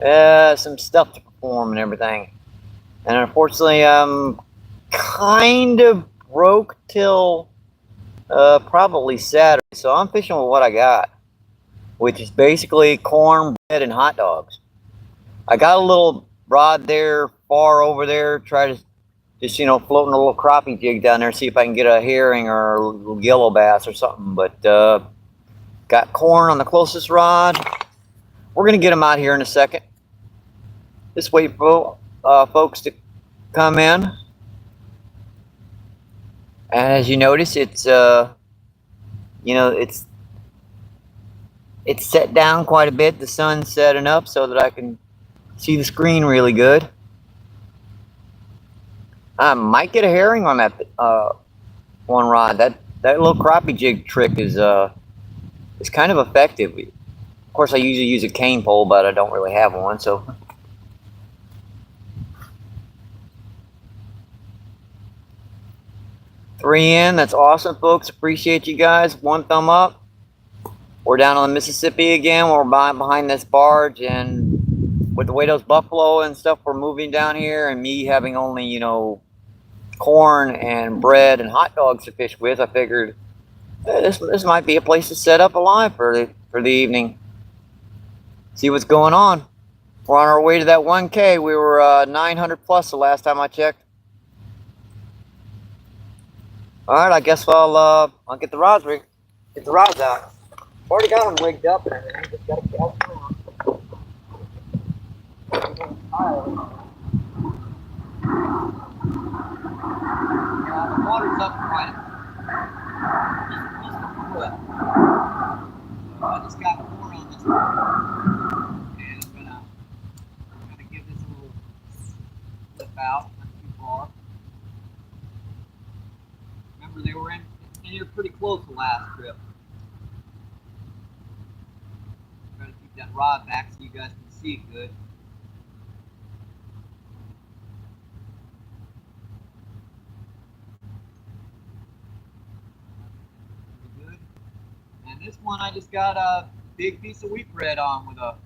some stuff to perform and everything. And unfortunately, I'm kind of broke till probably Saturday. So I'm fishing with what I got, which is basically corn, bread, and hot dogs. I got a little rod there, far over there. Try to just, floating a little crappie jig down there, see if I can get a herring or a little yellow bass or something. But got corn on the closest rod. We're going to get them out here in a second. Just wait for folks to come in. And as you notice, it's it's set down quite a bit. The sun's setting up so that I can see the screen really good. I might get a herring on that one rod. That little crappie jig trick is kind of effective. Of course, I usually use a cane pole, but I don't really have one, so. Three in, that's awesome, folks. Appreciate you guys. One thumb up. We're down on the Mississippi again. We're behind this barge, and with the way those buffalo and stuff were moving down here, and me having only, corn and bread and hot dogs to fish with, I figured this might be a place to set up a line for the evening. See what's going on. We're on our way to that 1K. We were 900 plus the last time I checked. All right, I guess I'll get the rods out. Already got them rigged up and everything. Just gotta get them on. Yeah, the water's up quite a bit. I just got corn on this one, and I'm gonna give this a little flip out, not too far. Remember, they were in here pretty close the last trip. Try to keep that rod back so you guys can see it good. Pretty good. And this one, I just got a big piece of wheat bread on with a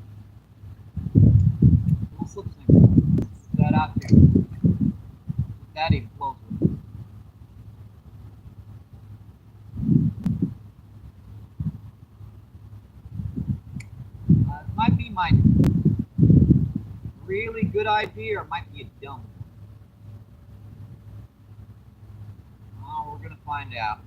little slip string. Put that out there. Put that even closer. It might be my really good idea, or it might be a dumb one. Oh, we're gonna find out.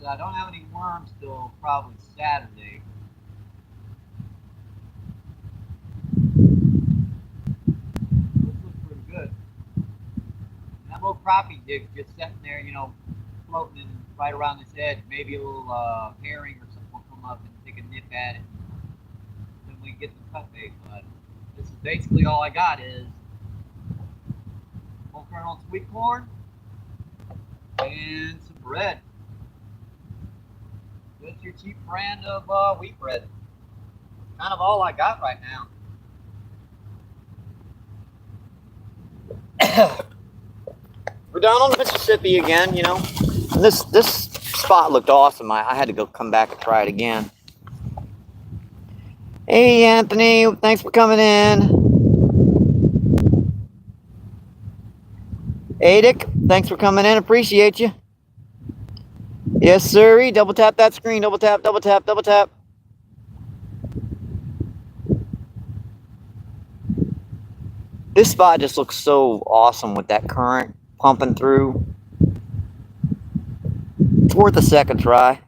I don't have any worms till probably Saturday. This looks pretty good. And that little crappie jig just sitting there, floating in right around this edge. Maybe a little herring or something will come up and take a nip at it. Then we get the cut bait. But this is basically all I got is whole kernel sweet corn and some bread. Just your cheap brand of wheat bread. Kind of all I got right now. We're down on the Mississippi again, And this spot looked awesome. I had to go come back and try it again. Hey, Anthony, thanks for coming in. Adic, thanks for coming in. Appreciate you. Yes, sirree. Double tap that screen. Double tap, double tap, double tap. This spot just looks so awesome with that current pumping through. It's worth a second try.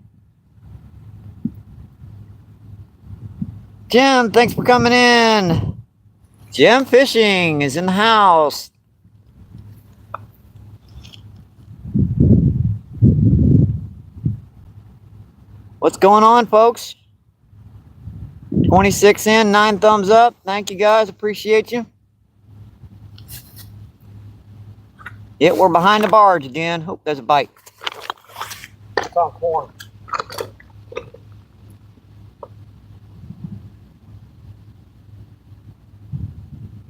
Jim, thanks for coming in. Jim Fishing is in the house. What's going on, folks? 26 in, 9 thumbs up. Thank you, guys. Appreciate you. Yeah, we're behind the barge again. Hope there's a bite. It's on corn.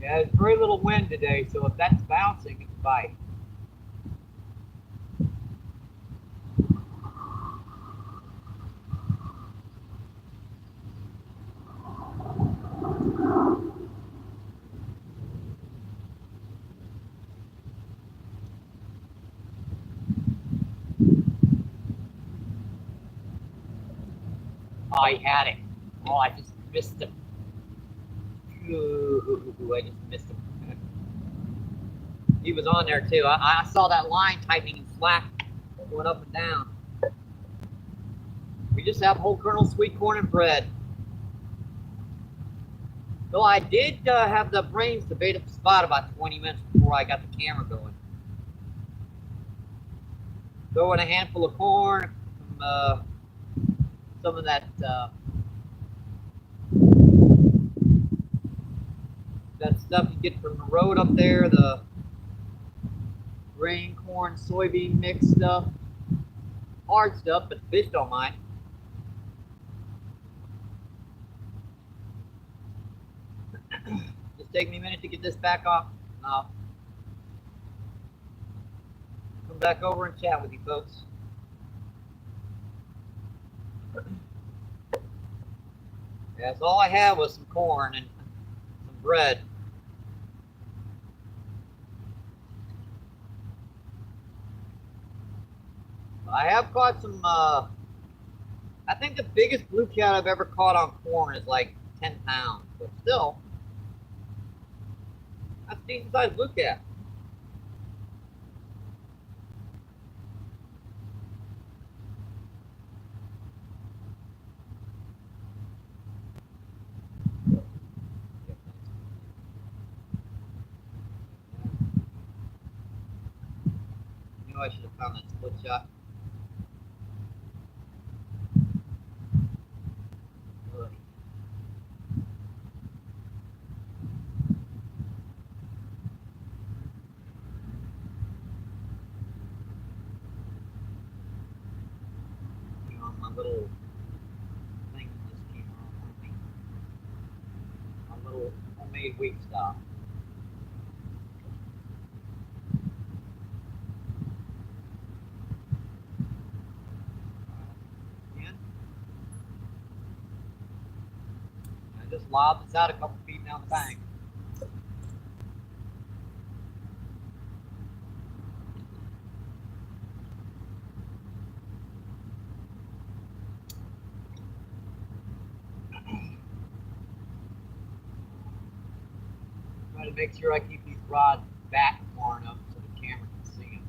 Yeah, there's very little wind today, so if that's bouncing, it's a bite. Oh, he had it. Oh, I just missed him. Ooh, I just missed him. He was on there too. I saw that line tightening and slack going up and down. We just have whole kernel sweet corn and bread. Though I did have the brains to bait up the spot about 20 minutes before I got the camera going. Throw in a handful of corn, some of that that stuff you get from the road up there, the grain, corn, soybean mix stuff. Hard stuff, but the fish don't mind. Just take me a minute to get this back off. And I'll come back over and chat with you folks. Yeah, that's all I had was some corn and some bread. I have caught some, I think the biggest blue cat I've ever caught on corn is like 10 pounds, but still, that's a decent sized blue cat. I knew I should have found that split shot. My little thing just came on me. My little homemade weak stop. Again. I just lobbed this out a couple feet down the bank. Try to make sure I keep these rods back far enough so the camera can see them.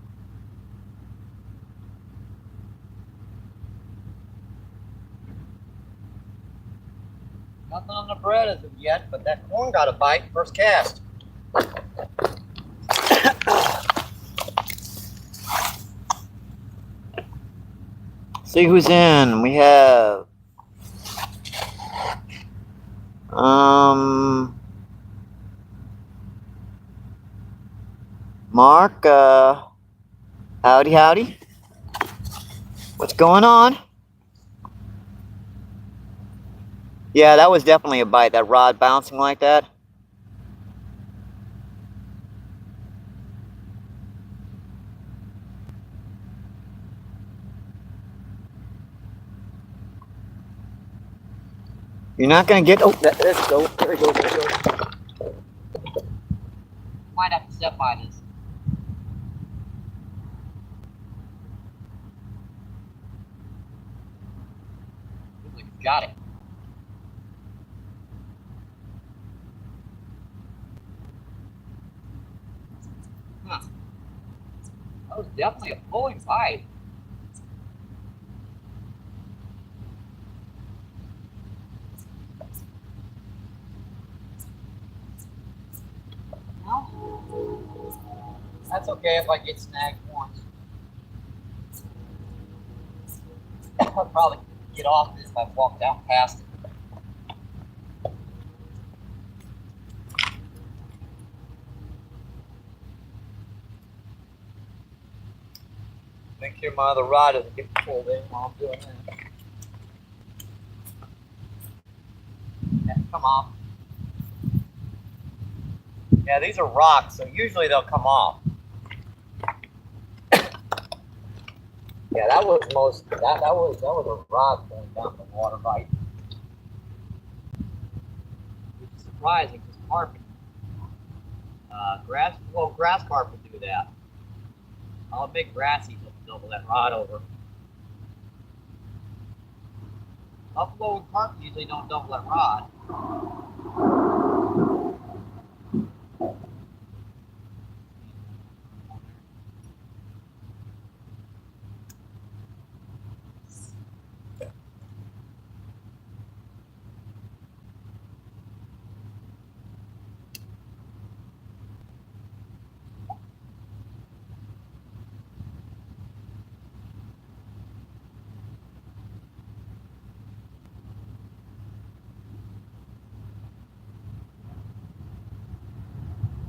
Nothing on the bread as of yet, but that corn got a bite first cast. See who's in. We have Mark, howdy. What's going on? Yeah, that was definitely a bite, that rod bouncing like that. You're not gonna get, oh, there it goes, there it goes. Might have to step by this. Looks like it's got it. Huh. That was definitely a pulling bite. That's okay if I get snagged once. I'll probably get off this if I walk down past it. Make sure my other rod doesn't get pulled in while I'm doing that. Yeah, come off. Yeah, these are rocks, so usually they'll come off. Yeah, that was a rod going down the water bite. Which is surprising because carpet, grass carp will do that. All big grassies will double that rod over. Buffalo and carp usually don't double that rod.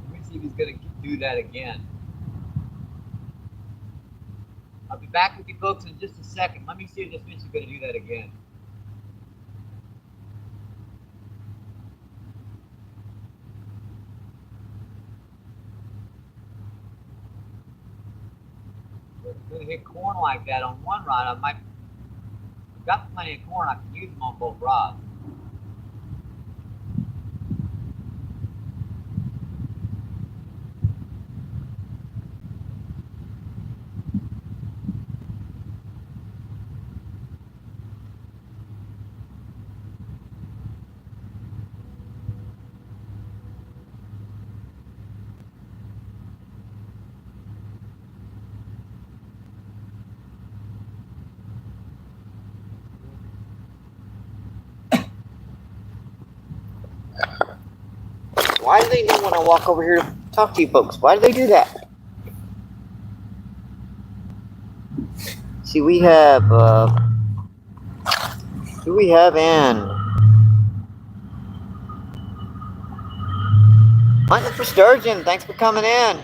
Let me see if he's going to do that again. I'll be back with you folks in just a second. Let me see if this fish is going to do that again. If it's going to hit corn like that on one rod, I've got plenty of corn. I can use them on both rods. Why do they do when I walk over here to talk to you folks? Why do they do that? See, we have, who we have in? Hunting for sturgeon. Thanks for coming in.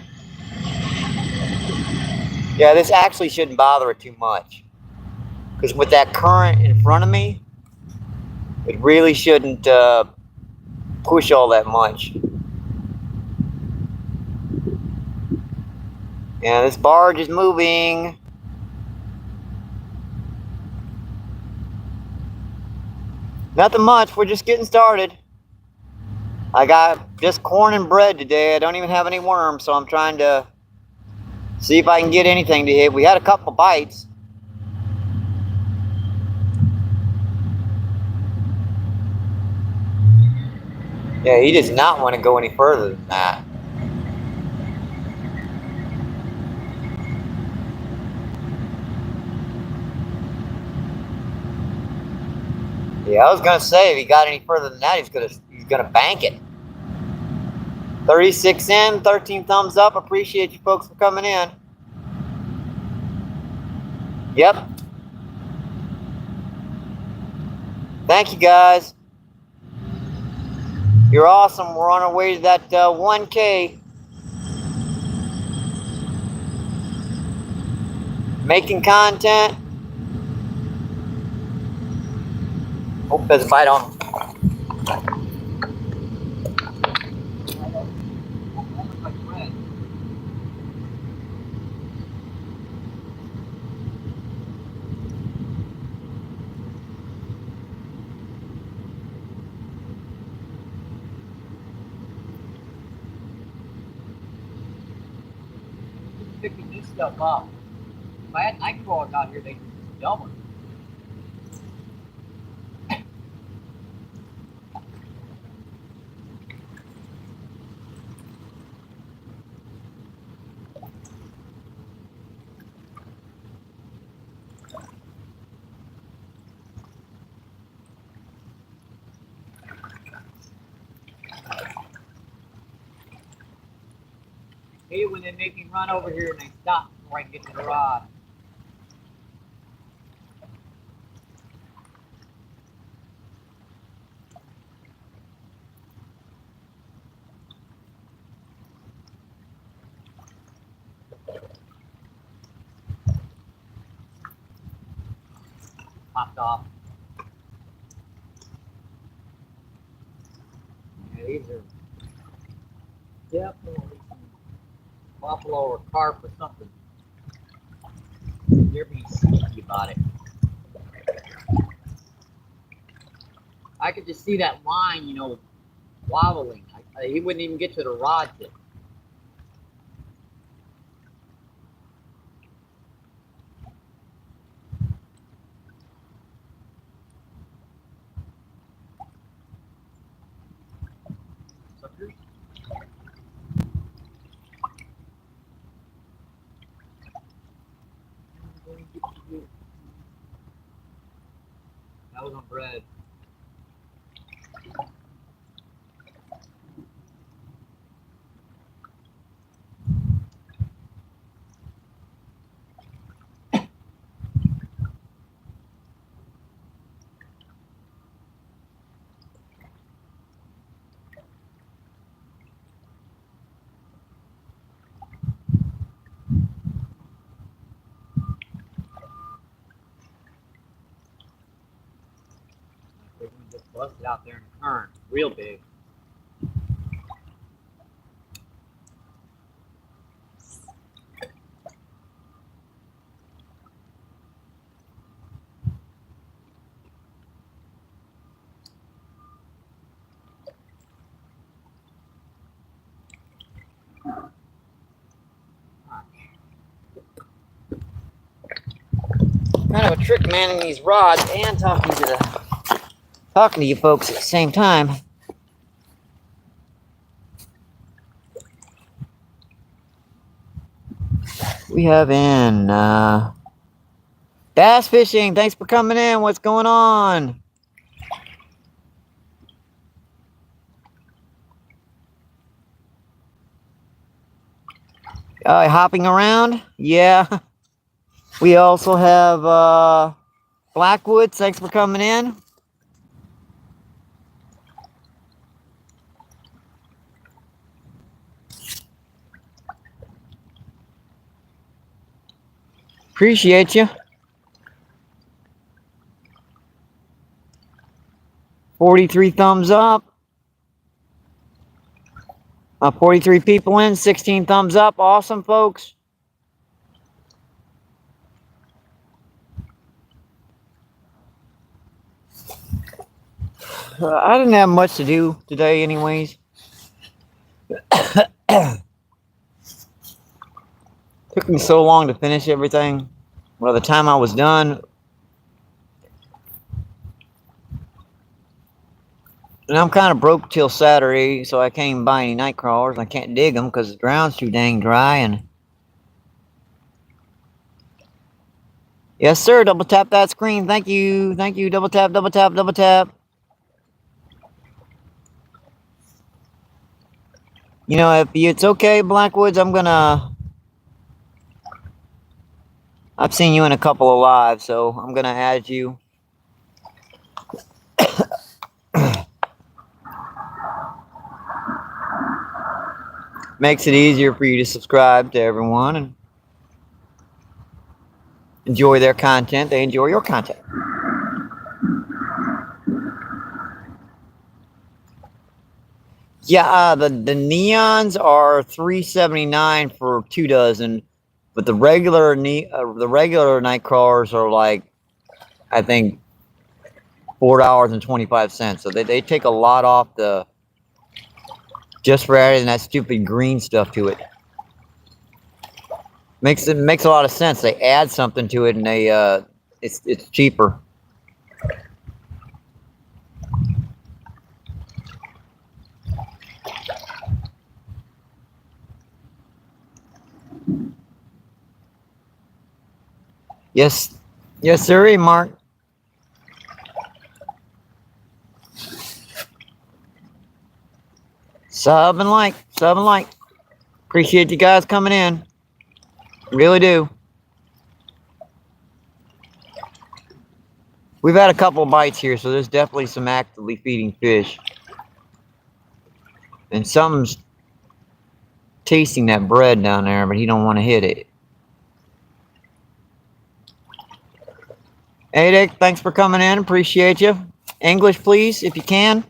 Yeah, this actually shouldn't bother it too much. Because with that current in front of me, it really shouldn't push all that much. Yeah, this barge is moving. Nothing much, we're just getting started. I got just corn and bread today. I don't even have any worms, so I'm trying to see if I can get anything to hit. We had a couple bites. Yeah, he does not want to go any further than that. Yeah, I was gonna say if he got any further than that, he's gonna bank it. 36 in, 13 thumbs up. Appreciate you folks for coming in. Yep. Thank you guys. You're awesome. We're on our way to that 1K. Making content. Hope there's a bite on him. Picking this stuff up. If I had night crawlers out here, they'd double it. Hate when they make me run over here and they stop before I can get to the rod. Popped off. Yeah, these are definitely some buffalo or carp or something. They're being sneaky about it. I could just see that line, you know, wobbling. He wouldn't even get to the rod tip. That was on bread. We just busted out there in the current, real big. Kind of a trick manning these rods and talking to you folks at the same time. We have in bass fishing. Thanks for coming in. What's going on? Hopping around? Yeah. We also have Blackwoods. Thanks for coming in. Appreciate you. 43 thumbs up. 43 people in, 16 thumbs up. Awesome, folks. I didn't have much to do today anyways. Took me so long to finish everything. By the time I was done, and I'm kind of broke till Saturday, so I can't even buy any night crawlers. I can't dig them because the ground's too dang dry. And yes, sir. Double tap that screen. Thank you. Thank you. Double tap, double tap, double tap. You know, if it's okay, Blackwoods, I've seen you in a couple of lives, so I'm gonna add you. Makes it easier for you to subscribe to everyone and enjoy their content. They enjoy your content. Yeah, the neons are $3.79 for 2 dozen, but the regular night crawlers are like, I think, $4.25. So they take a lot off the just for adding that stupid green stuff to it. Makes a lot of sense. They add something to it, and it's cheaper. Yes, sir, Mark. Sub and like. Appreciate you guys coming in. Really do. We've had a couple of bites here, so there's definitely some actively feeding fish. And something's tasting that bread down there, but he don't want to hit it. Hey, Dick, thanks for coming in. Appreciate you. English, please, if you can.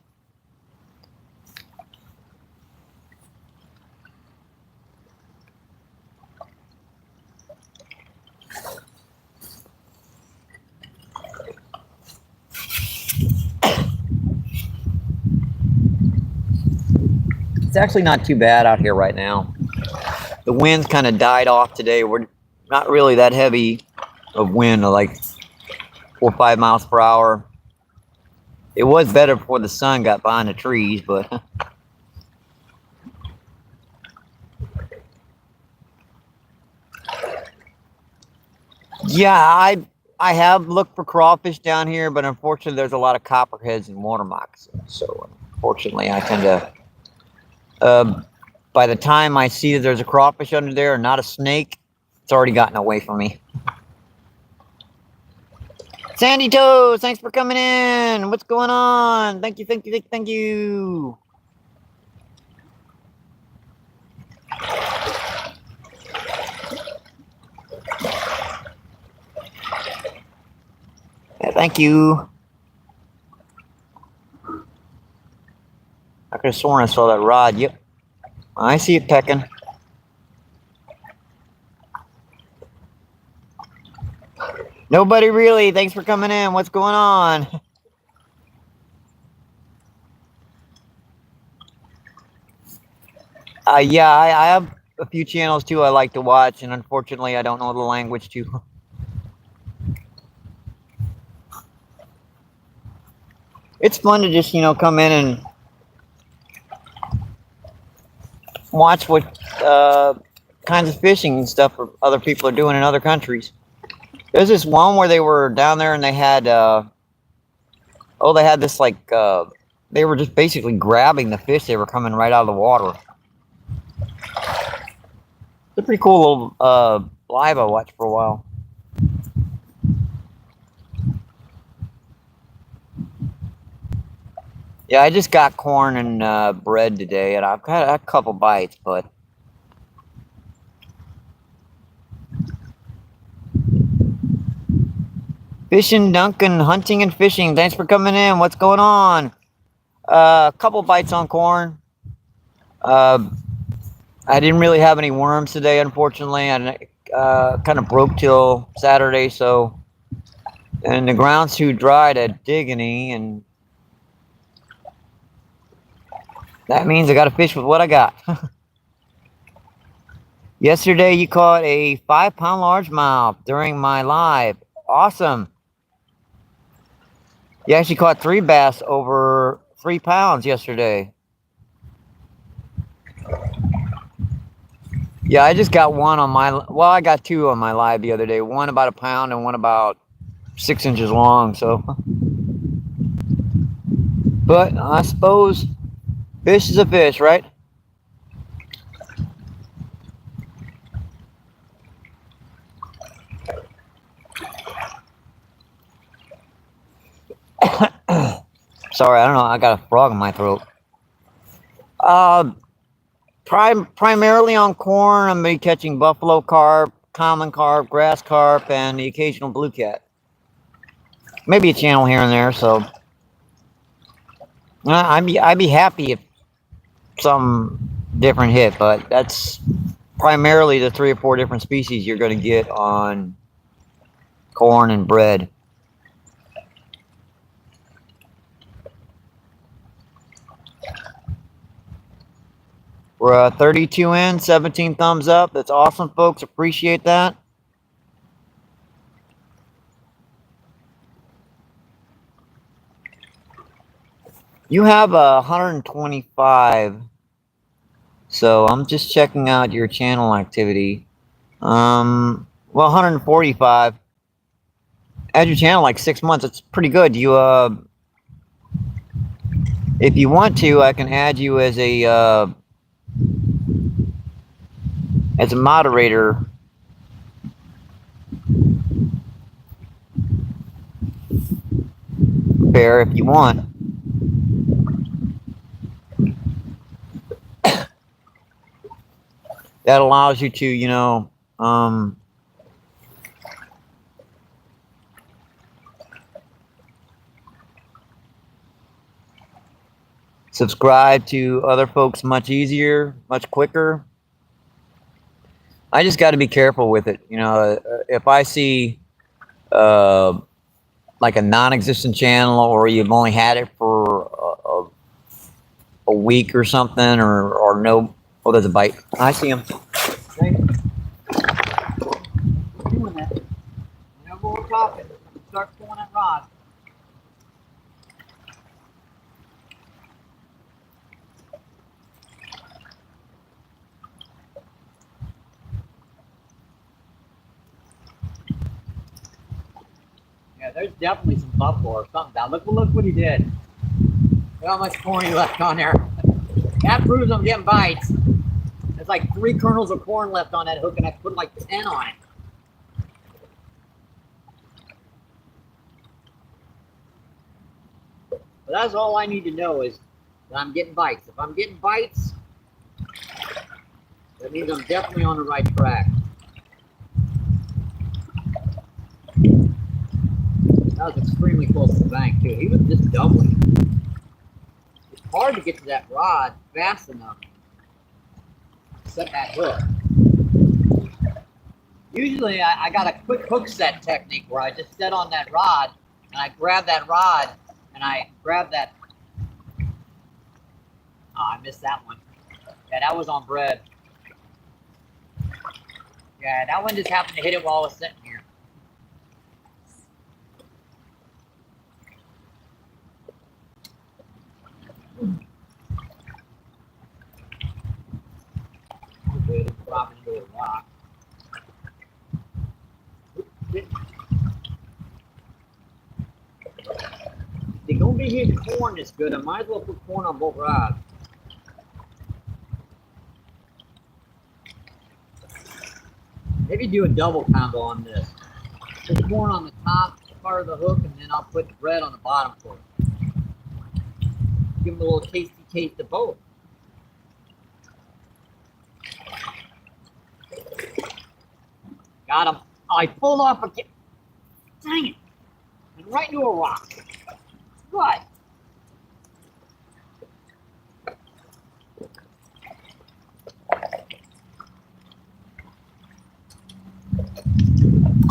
It's actually not too bad out here right now. The wind's kind of died off today. We're not really that heavy of wind, like 4 or 5 miles per hour. It was better before the sun got behind the trees, but Yeah, I have looked for crawfish down here, but unfortunately, there's a lot of copperheads and water moccasins. So unfortunately, I tend to. By the time I see that there's a crawfish under there and not a snake, it's already gotten away from me. Sandy Toes, thanks for coming in. What's going on? Thank you, thank you, thank you. Yeah, thank you. I could have sworn I saw that rod. Yep. I see it pecking. Nobody really. Thanks for coming in. What's going on? Yeah, I have a few channels too I like to watch, and unfortunately, I don't know the language too. It's fun to just, come in and watch what kinds of fishing and stuff other people are doing in other countries. There's this one where they were down there and they had, they had this they were just basically grabbing the fish. They were coming right out of the water. It's a pretty cool little live I watched for a while. Yeah, I just got corn and bread today, and I've got a couple bites, but fishing, Duncan, hunting and fishing. Thanks for coming in. What's going on? A couple bites on corn. I didn't really have any worms today, unfortunately. I kind of broke till Saturday, so and the ground's too dry to dig any, and that means I got to fish with what I got. Yesterday, you caught a 5-pound largemouth during my live. Awesome. You actually caught 3 bass over 3 pounds yesterday. Yeah, I just got one on my, I got 2 on my live the other day. One about a pound and one about 6 inches long, so. But I suppose fish is a fish, right? Sorry, I don't know. I got a frog in my throat. Primarily on corn, I'm gonna be catching buffalo carp, common carp, grass carp, and the occasional blue cat. Maybe a channel here and there. So I'd be happy if some different hit, but that's primarily the 3 or 4 different species you're going to get on corn and bread. We're 32 in, 17 thumbs up. That's awesome, folks. Appreciate that. You have 125. So I'm just checking out your channel activity. Well, 145. Add your channel like 6 months. It's pretty good. You if you want to, I can add you as a moderator. Bear, if you want. That allows you to, subscribe to other folks much easier, much quicker. I just got to be careful with it. If I see like a non-existent channel, or you've only had it for a week or something, or no. Oh, there's a bite. I see him. Okay. Doing that. No more talking. Start pulling that rod. Yeah, there's definitely some buffalo or something down. Look what he did. Look how much corn he left on there. That proves I'm getting bites. There's like 3 kernels of corn left on that hook, and I put like 10 on it. But that's all I need to know is that I'm getting bites. If I'm getting bites, that means I'm definitely on the right track. That was extremely close to the bank too. He was just doubling. It's hard to get to that rod fast enough to set that hook. Usually I got a quick hook set technique where I just set on that rod and I grab that rod and I grab that. Oh, I missed that one. Yeah, that was on bread. Yeah, that one just happened to hit it while I was sitting here. Okay, it's dropping into a rock. They're gonna be hitting corn this good. I might as well put corn on both rods. Maybe do a double combo on this. Put corn on the top part of the hook, and then I'll put the bread on the bottom for it. Give them a little tasty taste of both. Got him. Oh, I pulled off again. Dang it. And right into a rock. What?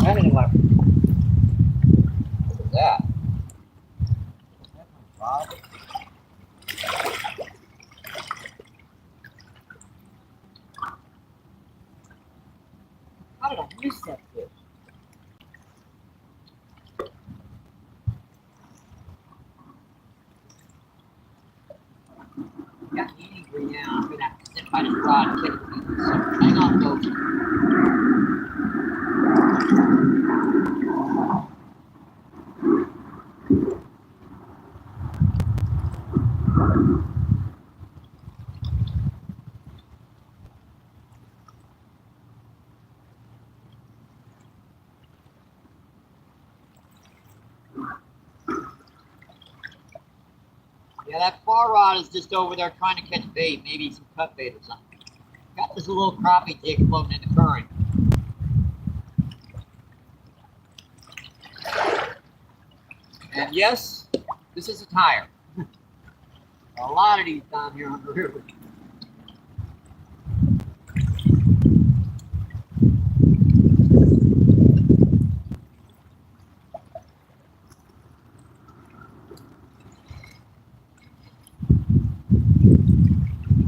That didn't work. What was that? That's my rod. How did I miss that fish? Got me angry now. I'm gonna have to sit by this rod and catch me. So hang on, folks. Yeah, that far rod is just over there trying to catch bait, maybe some cut bait or something. Got this little crappie jig floating in the current. And yes, this is a tire. A lot of these down here on the river.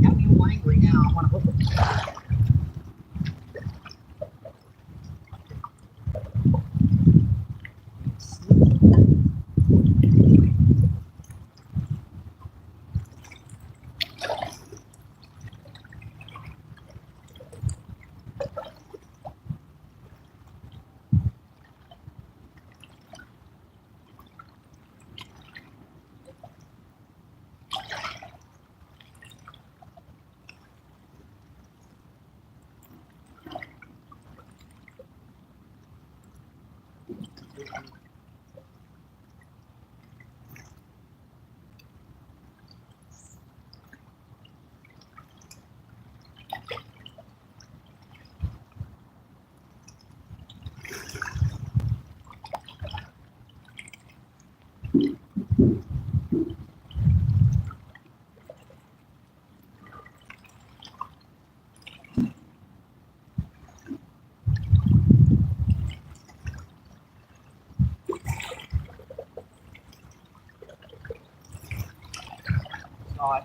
Got me all angry now. I want to hook it. Saw it.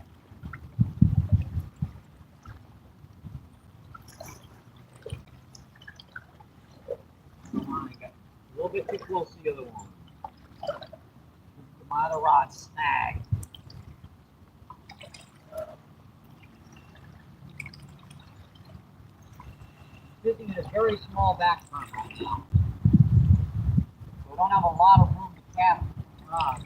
Come on, I got a little bit too close to the other one. My other rod snagged. Fishing in a very small back front right now. So don't have a lot of room to cast rods.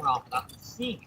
Off without the sink.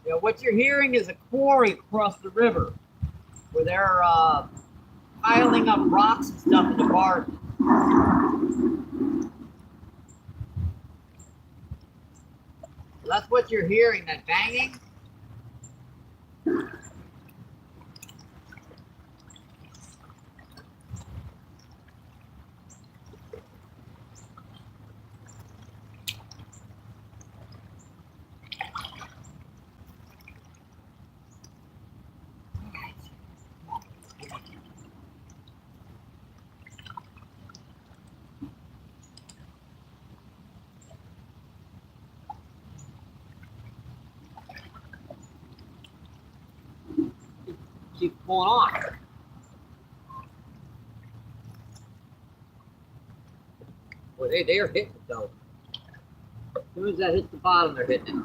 Yeah, what you're hearing is a quarry across the river where they're piling up rocks and stuff in the barge. So that's what you're hearing, that banging. Keep pulling on. Boy, they are hitting it though. As soon as that hits the bottom, they're hitting it.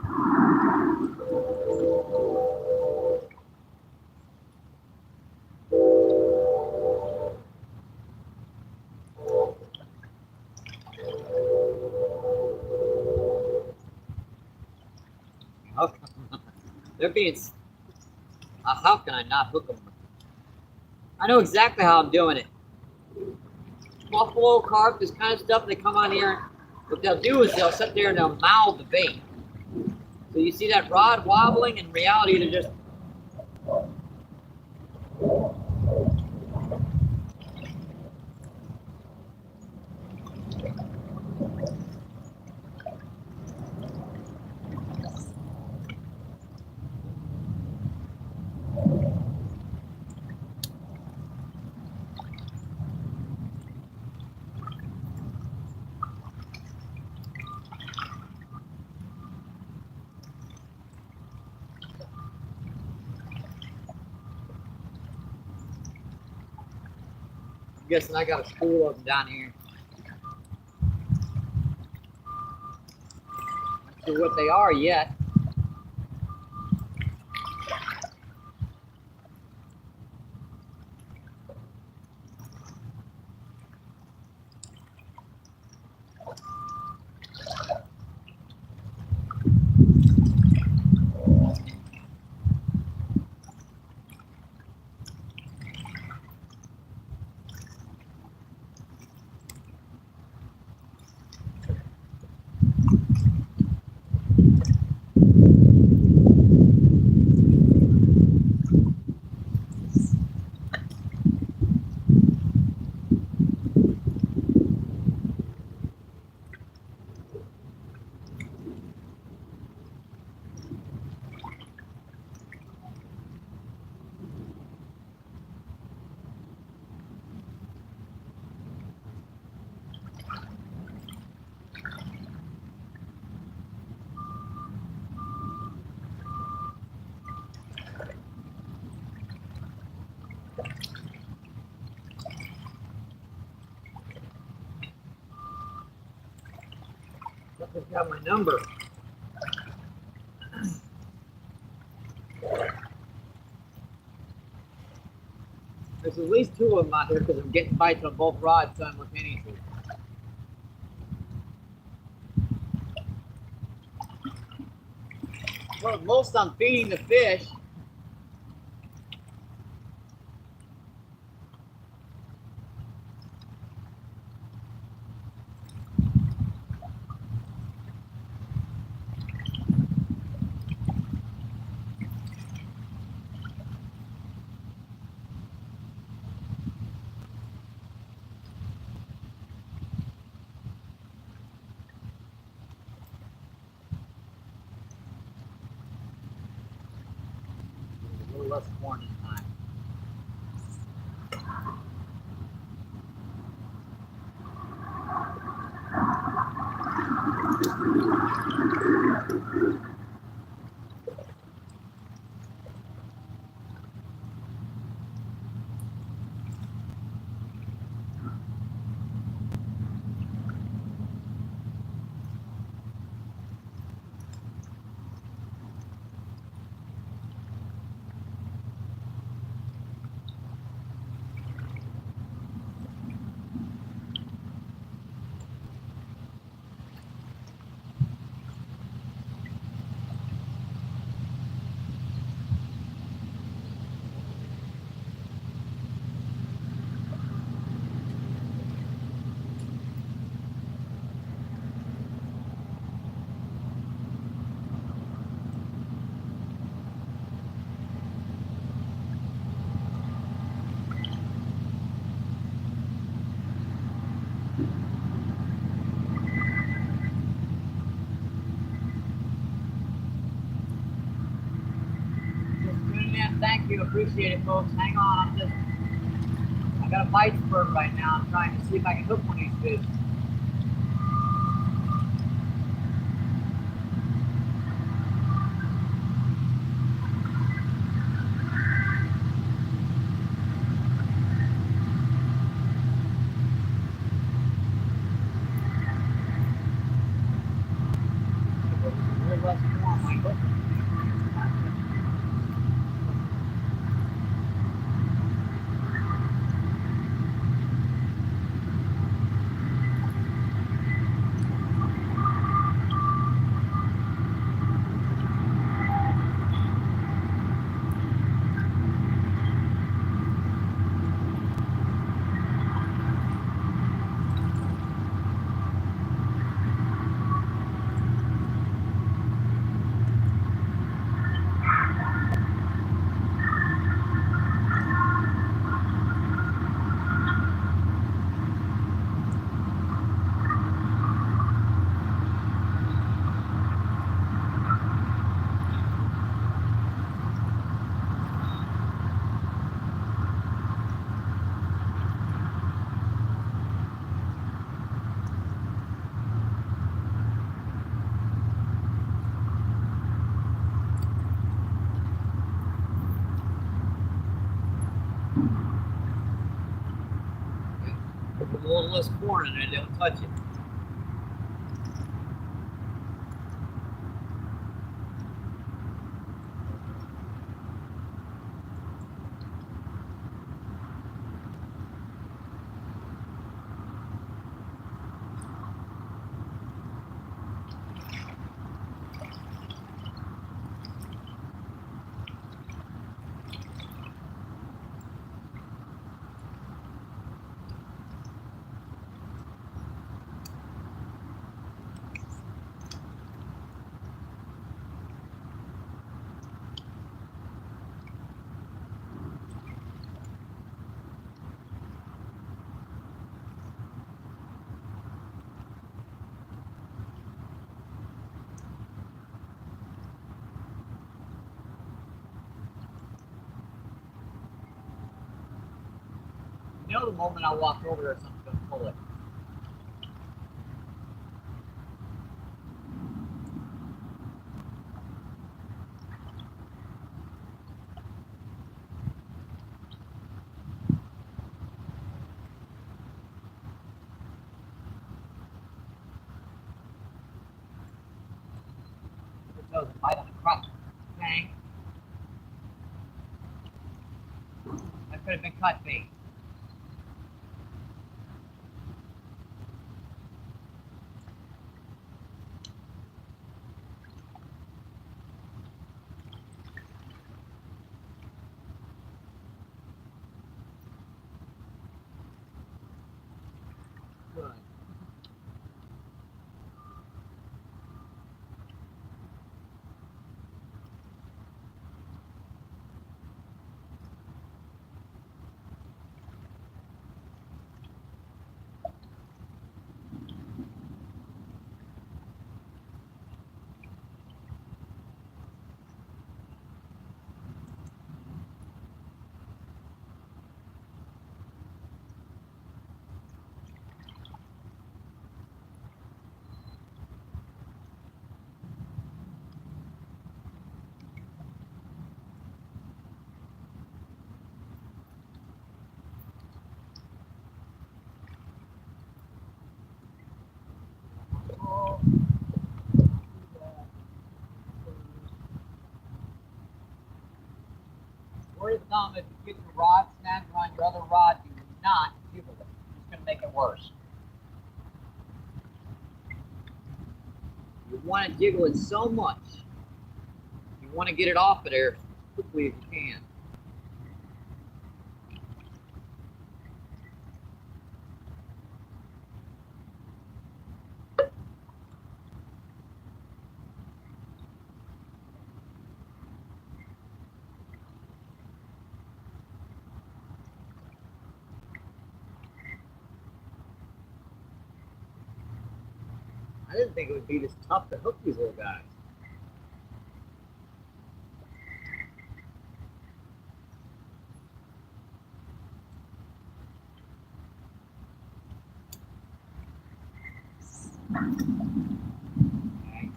They're being. How can I not hook them? I know exactly how I'm doing it. Buffalo, carp, this kind of stuff, they come on here. What they'll do is they'll sit there and they'll mouth the bait. So you see that rod wobbling, in reality they're just I'm guessing I got a spool of them down here. Not sure what they are yet. Just got my number. There's at least 2 of them out here because I'm getting bites on both rods simultaneously. Well, at most I'm feeding the fish. A little less corn this time. Thank you, appreciate it, folks. Hang on, I got a bite spurt right now. I'm trying to see if I can hook one of these fish. A little less corn, Michael. Put a little less corn in there, don't touch it. You know, the moment I walk over there, something's gonna pull it. could have been cut bait. Good. Word of thumb, if you get your rod snagged on your other rod, do not jiggle it. It's going to make it worse. You want to jiggle it so much. You want to get it off of there as quickly as you can. I didn't think it would be this tough to hook these little guys. Okay.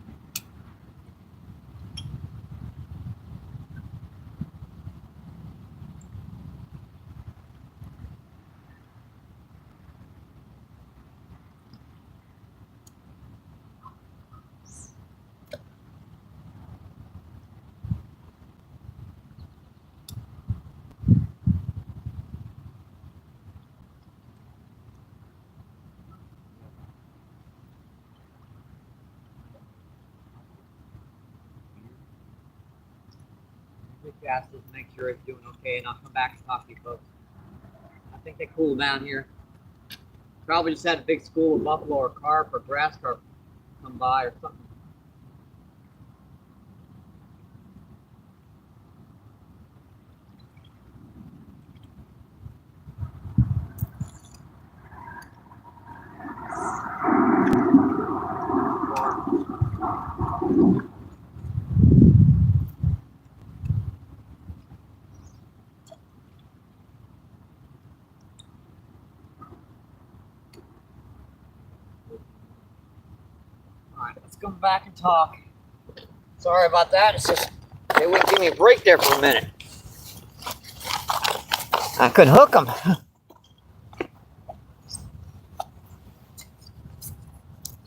Quick cast this, make sure it's doing okay, and I'll come back and talk to you folks. I think they cool down here. Probably just had a big school of buffalo or carp or grass carp come by or something. Alright, let's come back and talk. Sorry about that. It's just they wouldn't give me a break there for a minute. I couldn't hook them.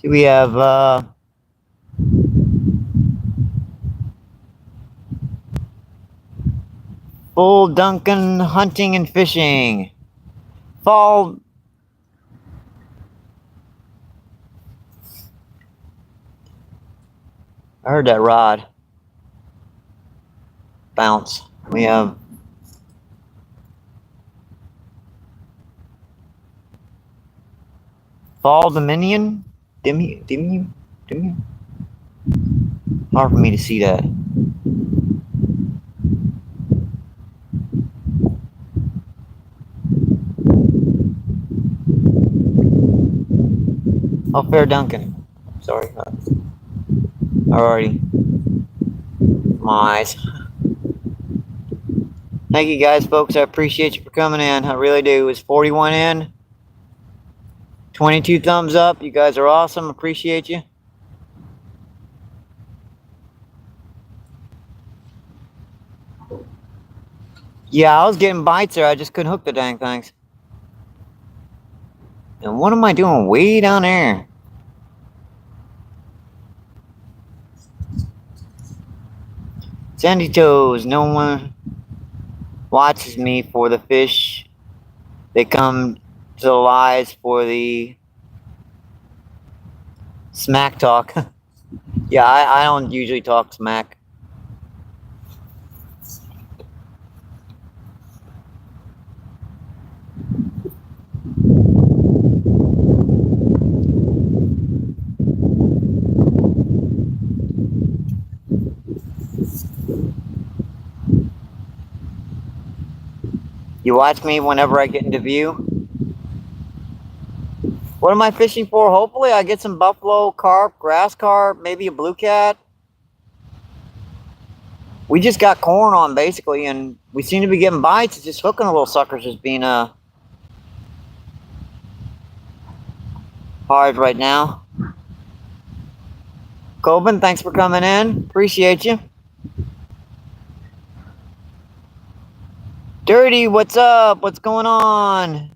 See, we have Full Duncan Hunting and Fishing. Fall. I heard that rod bounce. We have Fall Dominion. Dominion. Hard for me to see that. Oh, Fair Duncan. Sorry. Alrighty. My eyes. Thank you guys, folks. I appreciate you for coming in. I really do. It's 41 in. 22 thumbs up. You guys are awesome. Appreciate you. Yeah, I was getting bites there. I just couldn't hook the dang things. And what am I doing way down there? Sandy toes. No one. watches me for the fish. They come to the lives for the smack talk. Yeah, I don't usually talk smack. You watch me whenever I get into view. What am I fishing for? Hopefully I get some buffalo, carp, grass carp, maybe a blue cat. We just got corn on basically, and we seem to be getting bites. It's just hooking a little suckers is being hard right now. Coben, thanks for coming in. Appreciate you. Dirty, what's up? What's going on?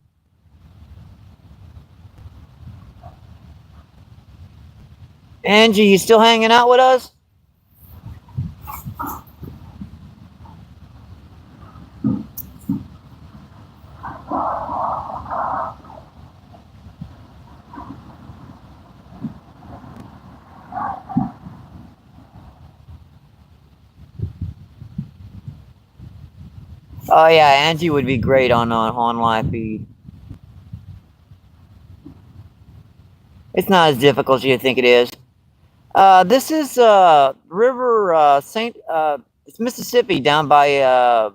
Angie, you still hanging out with us? Oh yeah, Angie would be great on live feed. It's not as difficult as you think it is. This is River Saint. It's Mississippi down by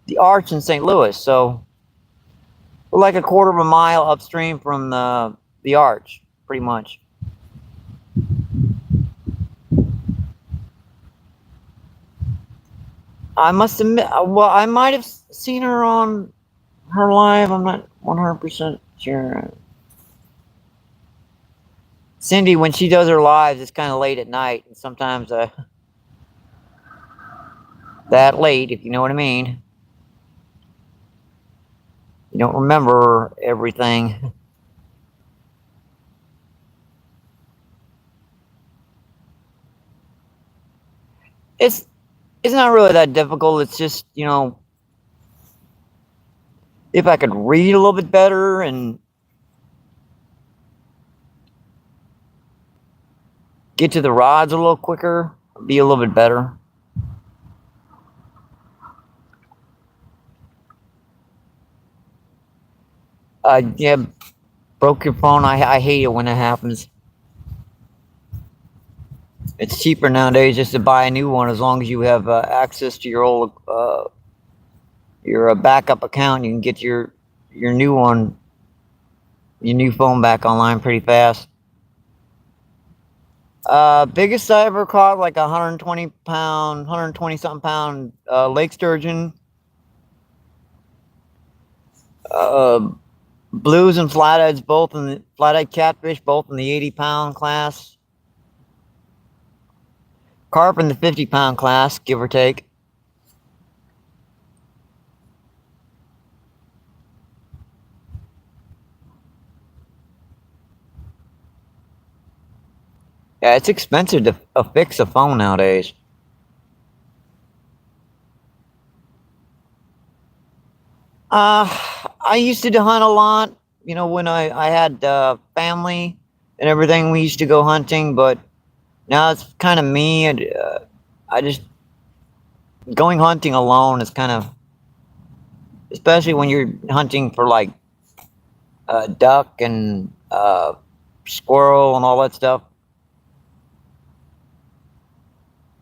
the Arch in St. Louis. So we're like a quarter of a mile upstream from the Arch, pretty much. I must admit, well, I might have seen her on her live. I'm not 100% sure. Cindy, when she does her lives, it's kind of late at night, and sometimes that late, if you know what I mean. You don't remember everything. It's not really that difficult. It's just, you know, if I could read a little bit better and get to the rods a little quicker, be a little bit better. Yeah, broke your phone. I hate it when it happens. It's cheaper nowadays just to buy a new one as long as you have access to your old your backup account. You can get your new one, your new phone back online pretty fast. Biggest I ever caught, like 120 pound, 120 something pound lake sturgeon. Blues and flatheads, both in the flathead catfish, both in the 80-pound class. Carp in the 50-pound class, give or take. Yeah, it's expensive to fix a phone nowadays. I used to hunt a lot. You know, when I had family and everything, we used to go hunting. But now it's kind of me, and I just going hunting alone is kind of, especially when you're hunting for like duck and squirrel and all that stuff.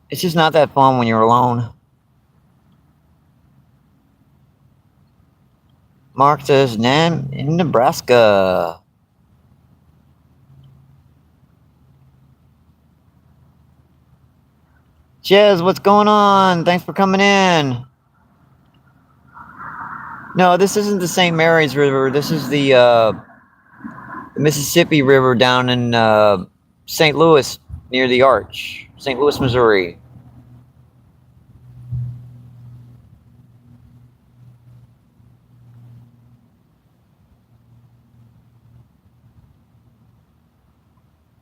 It's just not that fun when you're alone. Mark says, "Nam in Nebraska." Chez, what's going on? Thanks for coming in. No, this isn't the St. Mary's River. This is the Mississippi River down in St. Louis near the Arch, St. Louis, Missouri.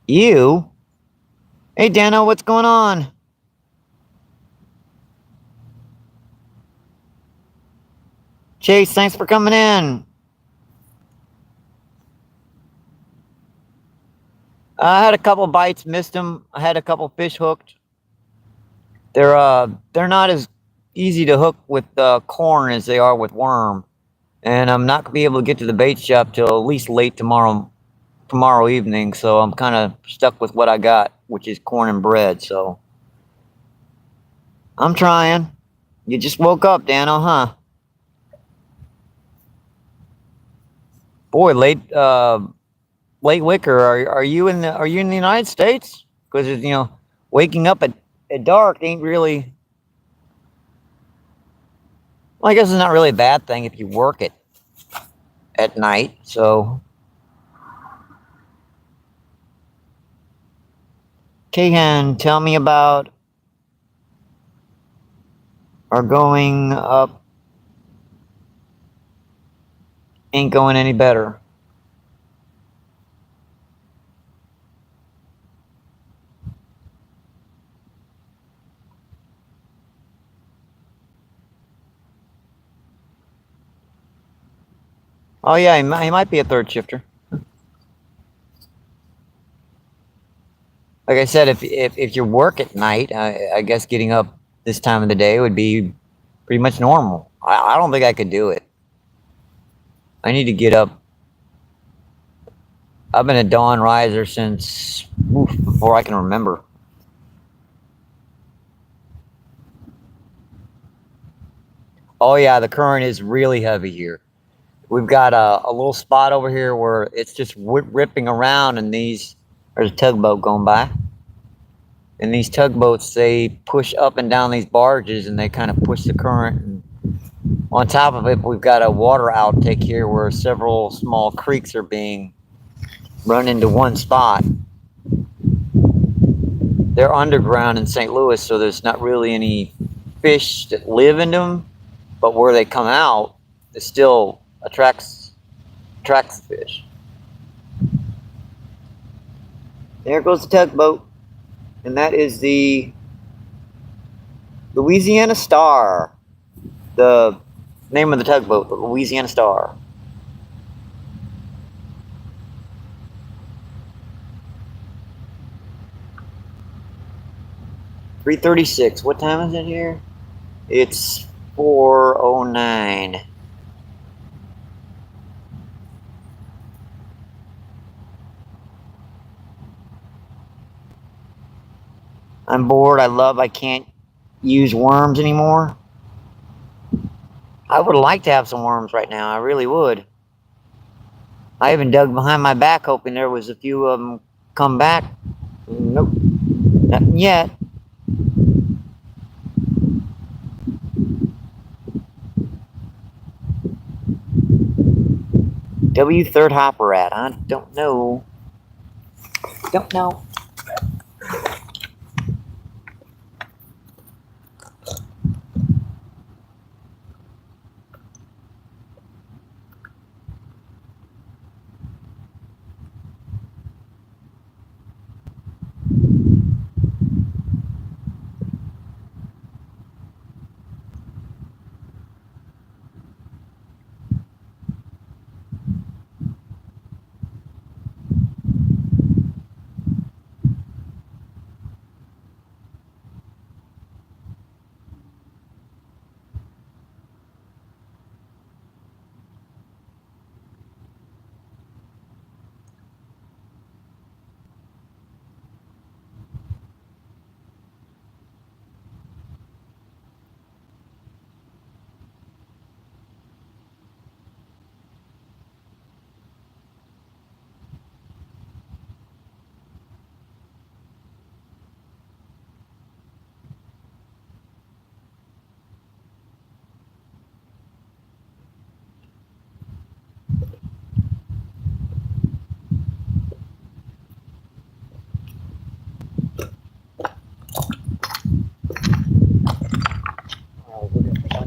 You? Hey, Dano, what's going on? Chase, thanks for coming in. I had a couple bites, missed them. I had a couple fish hooked. They're not as easy to hook with corn as they are with worm, and I'm not gonna be able to get to the bait shop till at least late tomorrow evening. So I'm kind of stuck with what I got, which is corn and bread. So I'm trying. You just woke up, Dano, huh? Boy, late Wicker. Are you in the United States? Because waking up at dark ain't really. Well, I guess it's not really a bad thing if you work it at night. So, Kahan, tell me about our going up ain't going any better. Oh yeah, he might be a third shifter. Like I said, if you work at night, I guess getting up this time of the day would be pretty much normal. I don't think I could do it. I need to get up. I've been a dawn riser since before I can remember. Oh yeah, the current is really heavy here. We've got a little spot over here where it's just ripping around, and there's a tugboat going by. And these tugboats, they push up and down these barges, and they kind of push the current. And on top of it, we've got a water outtake here where several small creeks are being run into one spot. They're underground in St. Louis, so there's not really any fish that live in them, but where they come out, it still attracts the fish. There goes the tugboat, and that is the Louisiana Star. The name of the tugboat, the Louisiana Star. $3:36. What time is it here? It's 4:09. I'm bored. I can't use worms anymore. I would like to have some worms right now. I really would. I even dug behind my back hoping there was a few of them come back. Nope. Nothing yet. W3rd hopper at? I don't know. Don't know.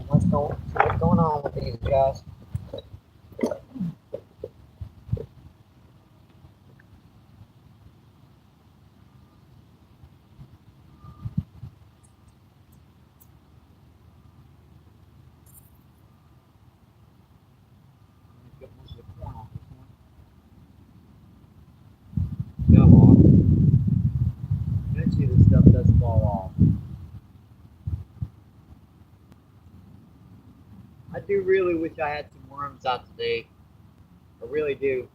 What's going on with these guys? I do really wish I had some worms out today. I really do.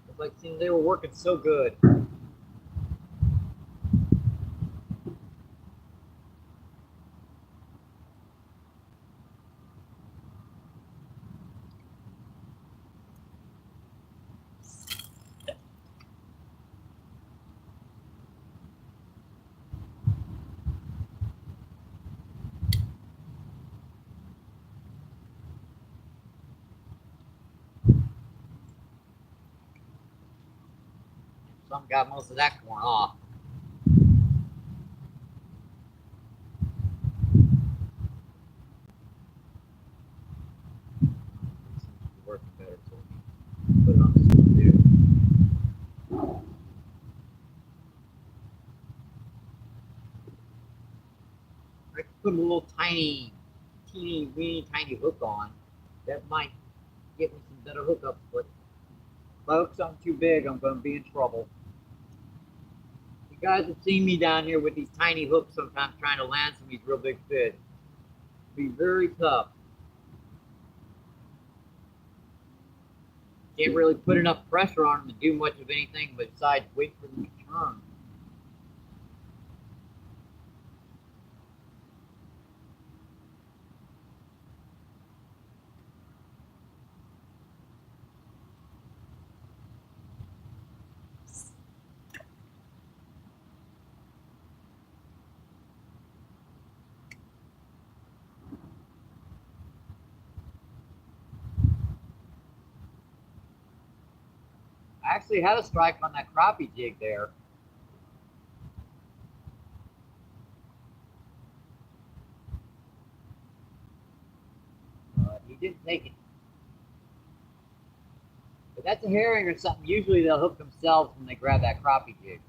It's like seeing they were working so good. Some got most of that corn off. Seems to be working better for me. Put it on this one too. I could put a little tiny, teeny, weeny, tiny hook on. That might get me some better hookups, but if I hook something too big, I'm going to be in trouble. You guys have seen me down here with these tiny hooks sometimes trying to land some of these real big fish. It'll be very tough. Can't really put enough pressure on them to do much of anything besides wait for them to turn. I actually had a strike on that crappie jig there. He didn't take it. But that's a herring or something. Usually they'll hook themselves when they grab that crappie jig.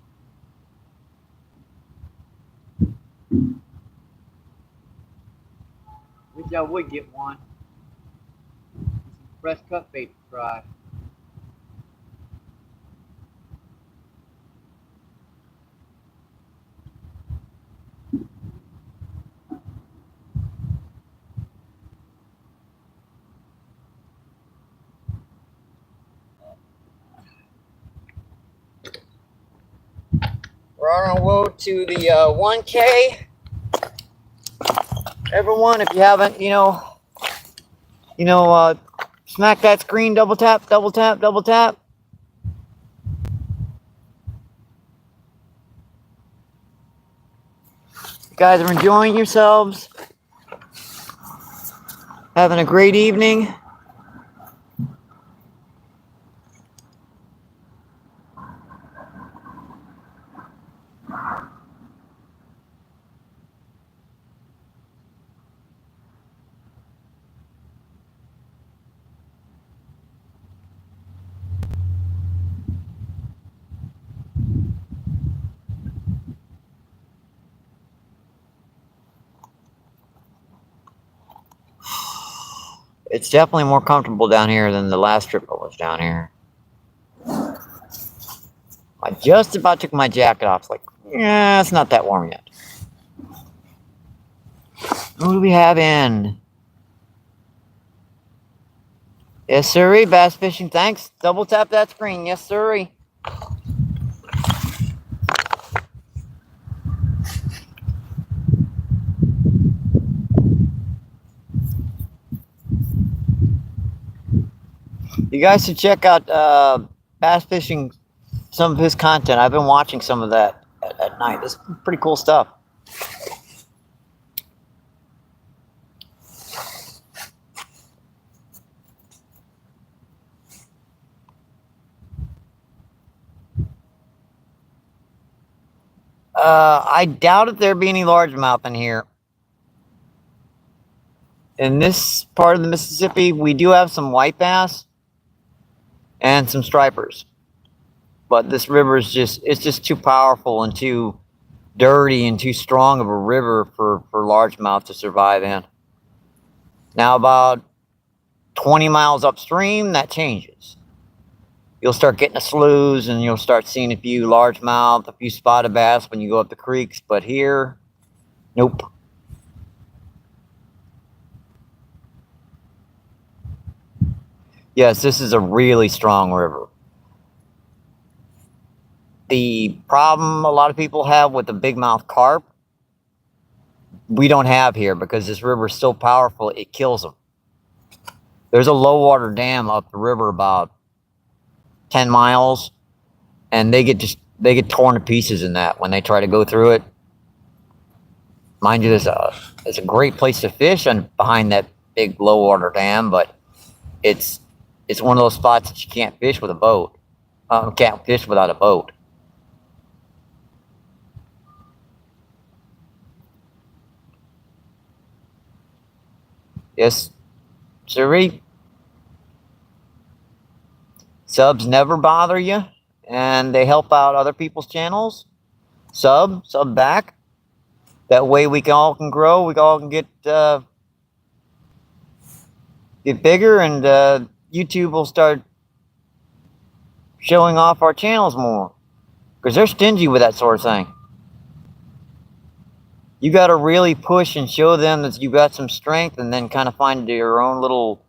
Wish I would get one. Some fresh cut bait to try. We're on our way to the 1K. Everyone, if you haven't, smack that screen, double tap, double tap, double tap. You guys are enjoying yourselves, having a great evening. It's definitely more comfortable down here than the last trip I was down here. I just about took my jacket off. It's like, yeah, it's not that warm yet. Who do we have in? Yes, sirree, bass fishing. Thanks. Double tap that screen. Yes, sirree. You guys should check out bass fishing, some of his content. I've been watching some of that at night. It's pretty cool stuff. I doubt if there'd be any largemouth in here. In this part of the Mississippi, we do have some white bass and some stripers. But this river is it's just too powerful and too dirty and too strong of a river for largemouth to survive in. Now about 20 miles upstream, that changes. you'll start getting the sloughs, and you'll start seeing a few largemouth, a few spotted bass when you go up the creeks. But here, nope. Yes, this is a really strong river. The problem a lot of people have with the big mouth carp, we don't have here because this river is so powerful, it kills them. There's a low water dam up the river about 10 miles, and they get torn to pieces in that when they try to go through it. Mind you, it's a great place to fish behind that big low water dam, but it's one of those spots that you can't fish with a boat. Can't fish without a boat. Yes, sirree. Subs never bother you, and they help out other people's channels. Sub back. That way we all can grow. We all can get bigger, and YouTube will start showing off our channels more, because they're stingy with that sort of thing. You got to really push and show them that you got some strength, and then kind of find your own little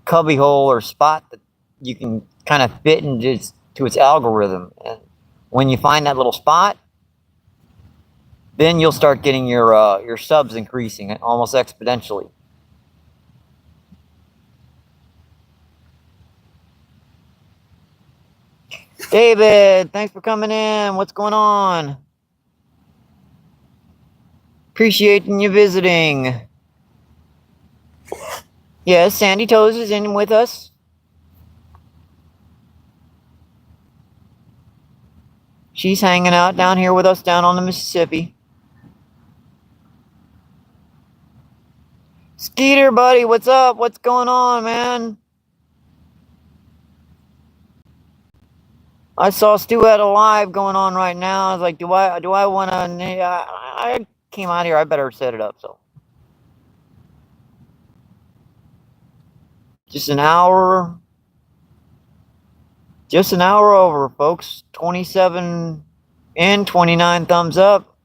cubby hole or spot that you can kind of fit into its algorithm. And when you find that little spot, then you'll start getting your subs increasing almost exponentially. David, thanks for coming in. What's going on? Appreciating you visiting. Yes, Sandy Toes is in with us. She's hanging out down here with us down on the Mississippi. Skeeter, buddy, what's up? What's going on, man? I saw Stu had a live going on right now. I was like, do I want to? I came out here. I better set it up. So just an hour over, folks. 27 in, 29 thumbs up.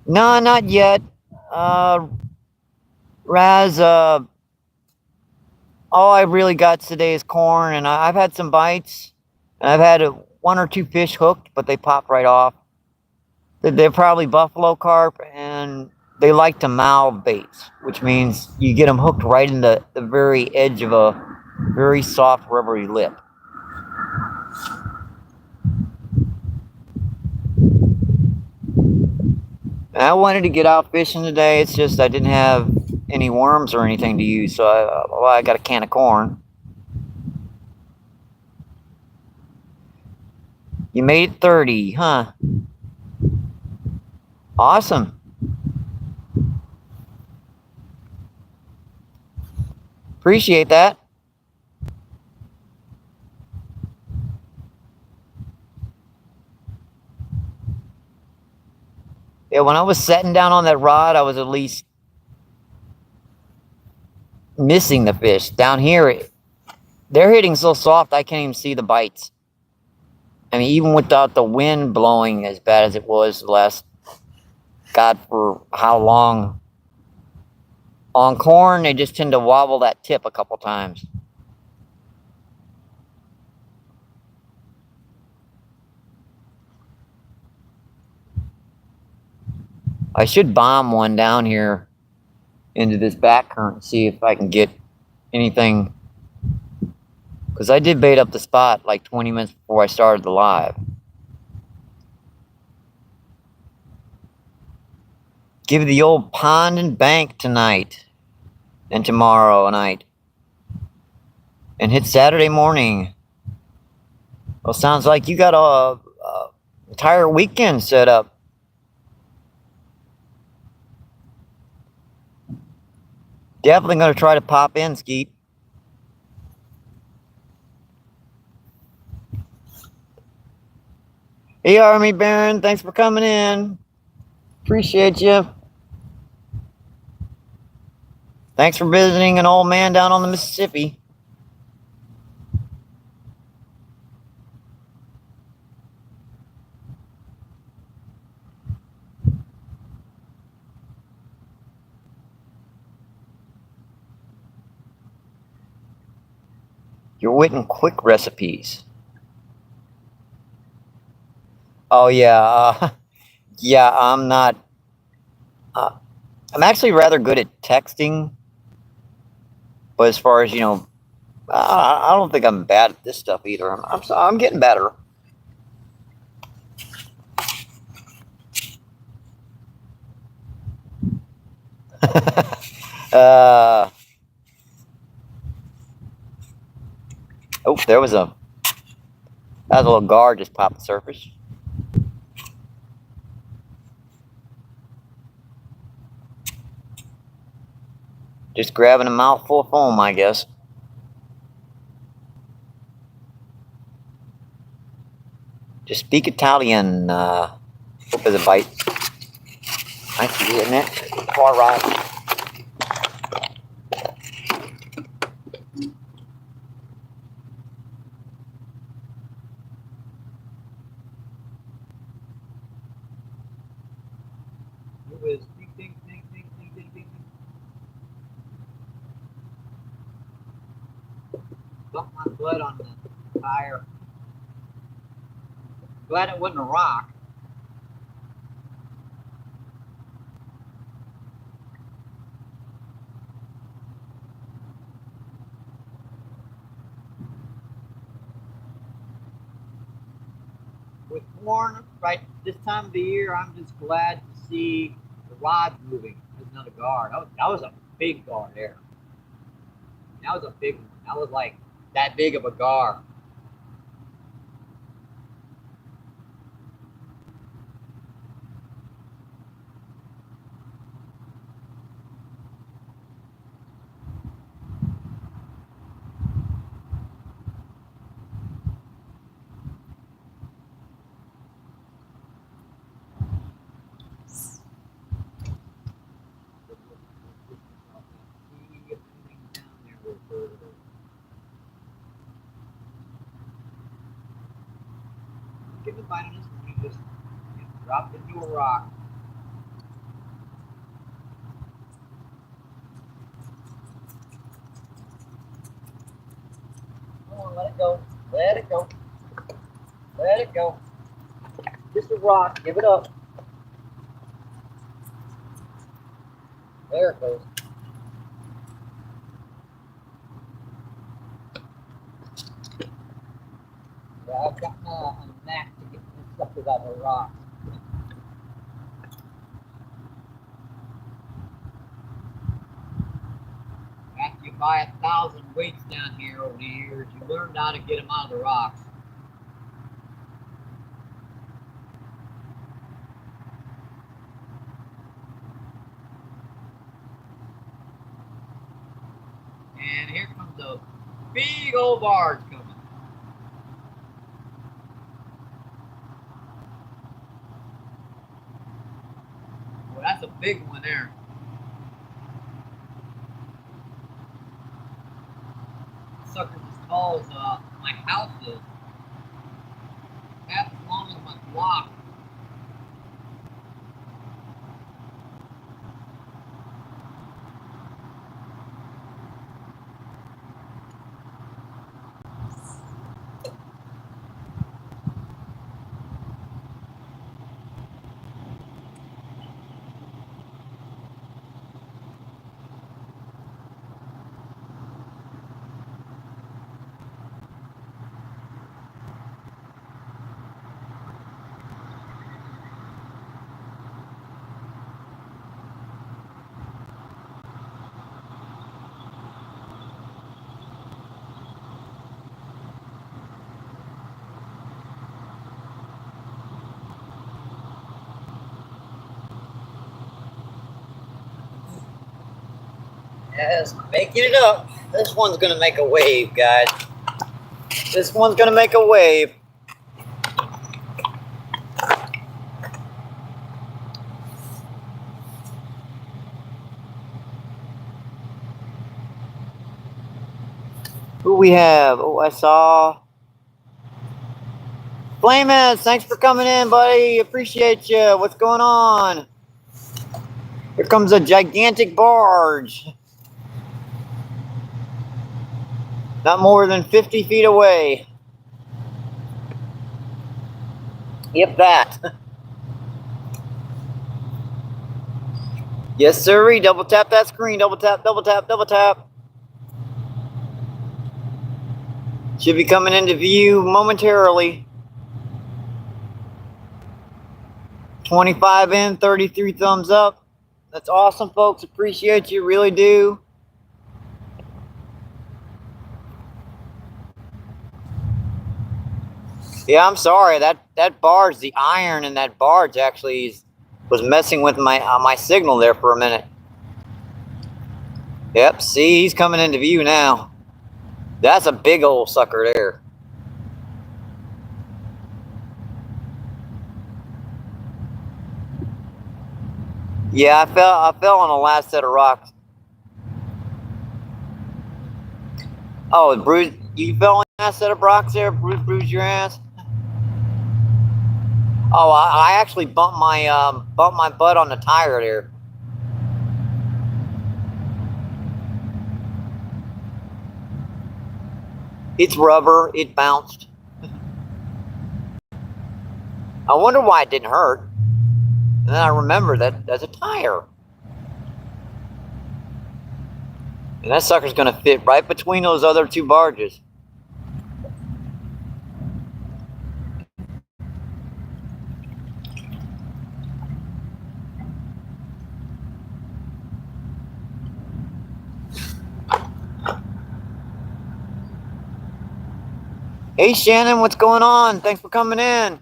No, not yet. Raz, all I really got today is corn, and I've had some bites, and I've had 1 or 2 fish hooked, but they pop right off. They're probably buffalo carp, and they like to mouth baits, which means you get them hooked right in the very edge of a very soft rubbery lip. And I wanted to get out fishing today. It's just I didn't have any worms or anything to use, so I got a can of corn. You made it 30, huh? Awesome. Appreciate that. Yeah, when I was setting down on that rod, I was at least missing the fish. Down here, they're hitting so soft I can't even see the bites. I mean, even without the wind blowing as bad as it was the last, God, for how long. On corn, they just tend to wobble that tip a couple times. I should bomb one down here into this back current and see if I can get anything. Because I did bait up the spot like 20 minutes before I started the live. Give the old pond and bank tonight and tomorrow night. And hit Saturday morning. Well, sounds like you got a entire weekend set up. Definitely going to try to pop in, Skeet. Hey, Army Baron, thanks for coming in. Appreciate you. Thanks for visiting an old man down on the Mississippi. You're waiting quick recipes. Oh yeah, yeah. I'm not. I'm actually rather good at texting, but as far as I don't think I'm bad at this stuff either. I'm getting better. uh, oh, that was a little guard just popped the surface. Just grabbing a mouthful of foam, I guess. Just speak Italian. Hope there's a bite. Nice to get in it. Far right. It was ding, ding, ding, ding, ding, ding, ding. Got my blood on the tire. Glad it wasn't a rock. With corn, right this time of the year, I'm just glad to see the rod moving. There's another guard. That was a big guard there. That was a big one. That was like that big of a guard. Give a bite on this one. You just drop into a rock. Come on, let it go. Let it go. Let it go. Just a rock. Give it up. There it goes. Yeah, I've gotten a knack to get this stuff without the rocks. After you buy 1,000 weights down here over the years, you learned how to get them out of the rocks. And here comes a big old barge coming. Well, that's a big one there. Sucker's as tall as my house is. Half as long as my block. Yes, making it up. This one's gonna make a wave, guys. This one's gonna make a wave. Who we have? Oh, I saw Flamus. Thanks for coming in, buddy. Appreciate you. What's going on? Here comes a gigantic barge. Not more than 50 feet away. Yep, that. Yes, sirree. Double tap that screen. Double tap, double tap, double tap. Should be coming into view momentarily. 25 in, 33 thumbs up. That's awesome, folks. Appreciate you, really do. Yeah, I'm sorry. That barge, the iron in that barge actually was messing with my signal there for a minute. Yep, see, he's coming into view now. That's a big old sucker there. Yeah, I fell on the last set of rocks. Oh, bruised. You fell on the last set of rocks there, bruised your ass. Oh, I actually bumped my butt on the tire there. It's rubber. It bounced. I wonder why it didn't hurt. And then I remember that that's a tire. And that sucker's going to fit right between those other two barges. Hey, Shannon, what's going on? Thanks for coming in.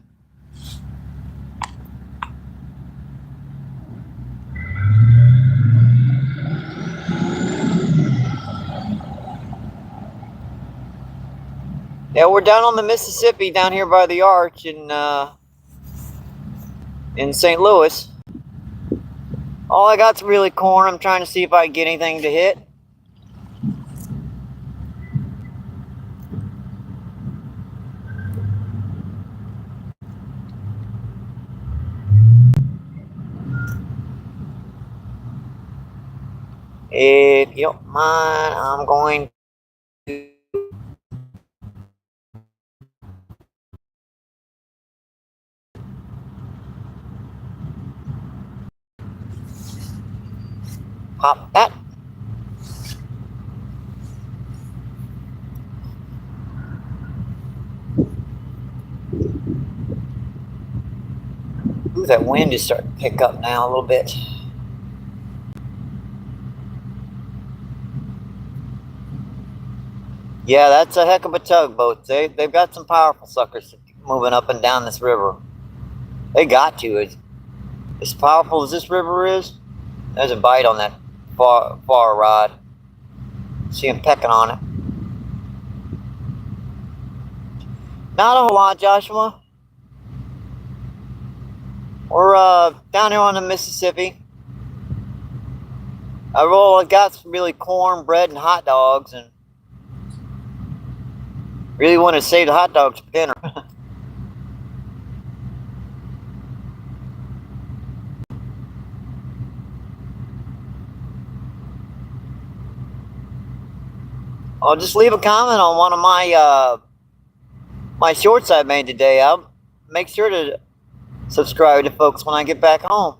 Yeah, we're down on the Mississippi, down here by the Arch in St. Louis. All I got's really corn. I'm trying to see if I can get anything to hit. If you don't mind, I'm going to pop that. Ooh, that wind is starting to pick up now a little bit. Yeah, that's a heck of a tugboat. They've got some powerful suckers moving up and down this river. They got to. As powerful as this river is, there's a bite on that far rod. See him pecking on it. Not a whole lot, Joshua. We're down here on the Mississippi. I got some really corn, bread, and hot dogs, and really want to save the hot dogs for dinner. I'll just leave a comment on one of my shorts I made today. I'll make sure to subscribe to folks when I get back home.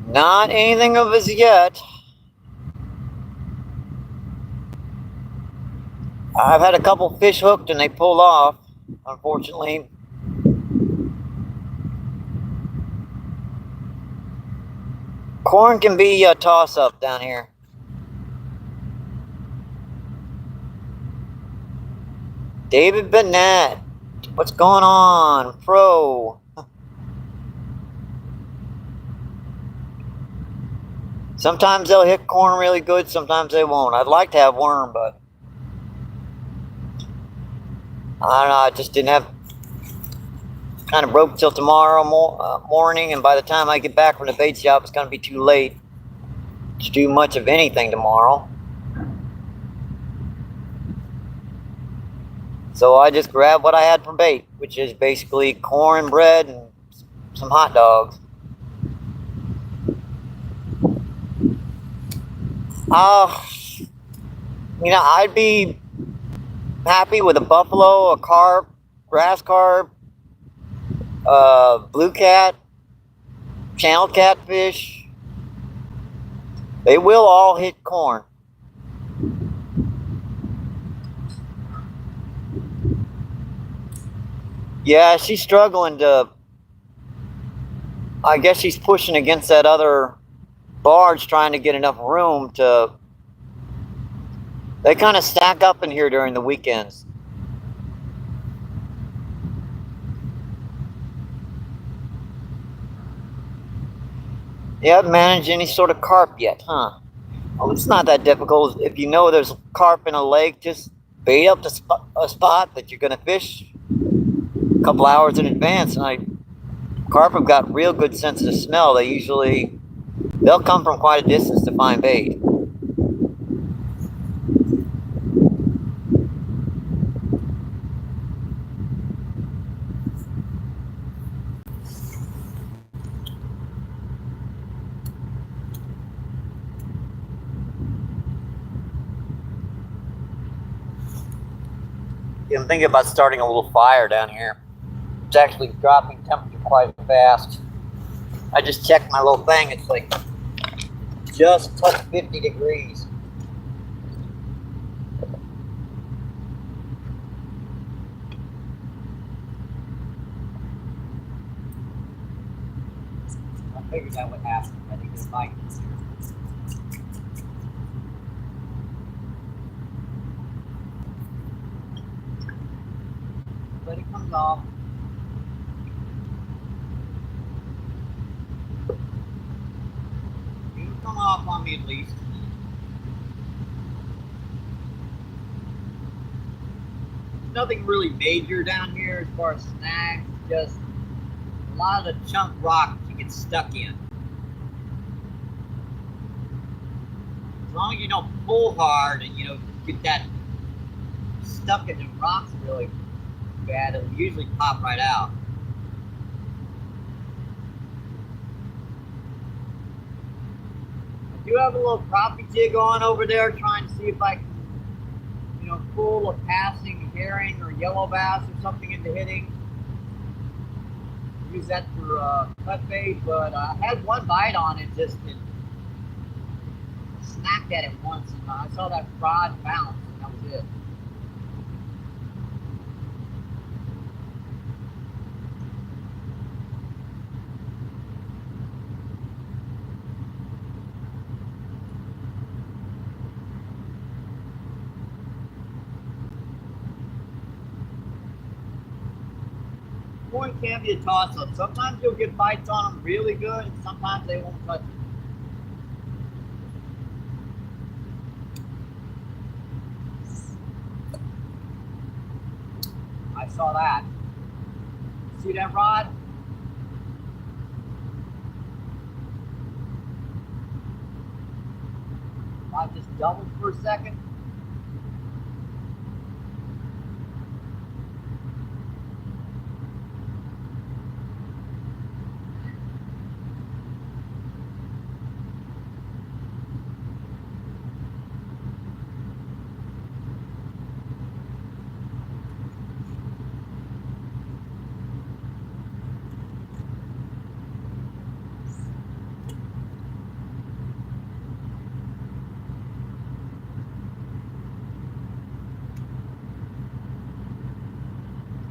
Not anything of us yet. I've had a couple fish hooked and they pulled off, unfortunately. Corn can be a toss-up down here. David Bennett, what's going on? Pro. Sometimes they'll hit corn really good, sometimes they won't. I'd like to have worm, but I don't know, I just didn't have, kind of broke till tomorrow morning, and by the time I get back from the bait shop, it's going to be too late to do much of anything tomorrow. So I just grabbed what I had for bait, which is basically corn, bread, and some hot dogs. I'd be happy with a buffalo, a carp, grass carp, blue cat, channel catfish. They will all hit corn. Yeah, she's struggling to. I guess she's pushing against that other barge, trying to get enough room to. They kind of stack up in here during the weekends. You haven't managed any sort of carp yet, huh? Well, it's not that difficult. If you know there's carp in a lake, just bait up a spot that you're going to fish a couple hours in advance. And carp have got real good sense of smell. They'll come from quite a distance to find bait. Yeah, I'm thinking about starting a little fire down here. It's actually dropping temperature quite fast. I just checked my little thing. It's like just touched 50 degrees. I figured that would happen. I think it's bite. But it comes off. It'll come off on me at least. Nothing really major down here as far as snags, just a lot of the chunk rock you get stuck in. As long as you don't pull hard and get that stuck in the rocks really bad, it'll usually pop right out. I do have a little crappie jig on over there, trying to see if I can pull a passing herring or yellow bass or something into hitting. Use that for cut bait, but I had one bite on it, just snapped at it once, and I saw that rod bounce, and that was it. Point can be a toss-up. Sometimes you'll get bites on them really good, and sometimes they won't touch you. I saw that. See that rod? Rod just doubled for a second.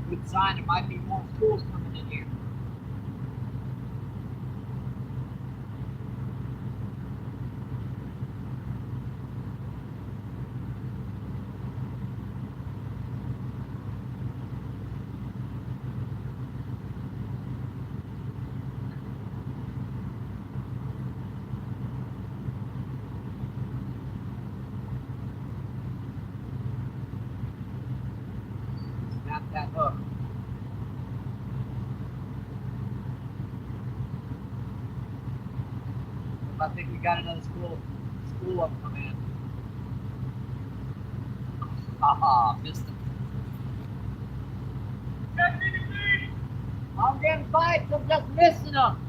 Good sign there might be more schools coming in here. Snap that hook. I think we got another school up come in. Haha, missed him. I'm getting bites. I'm just missing them.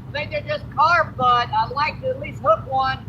I think they're just carp, but I'd like to at least hook one.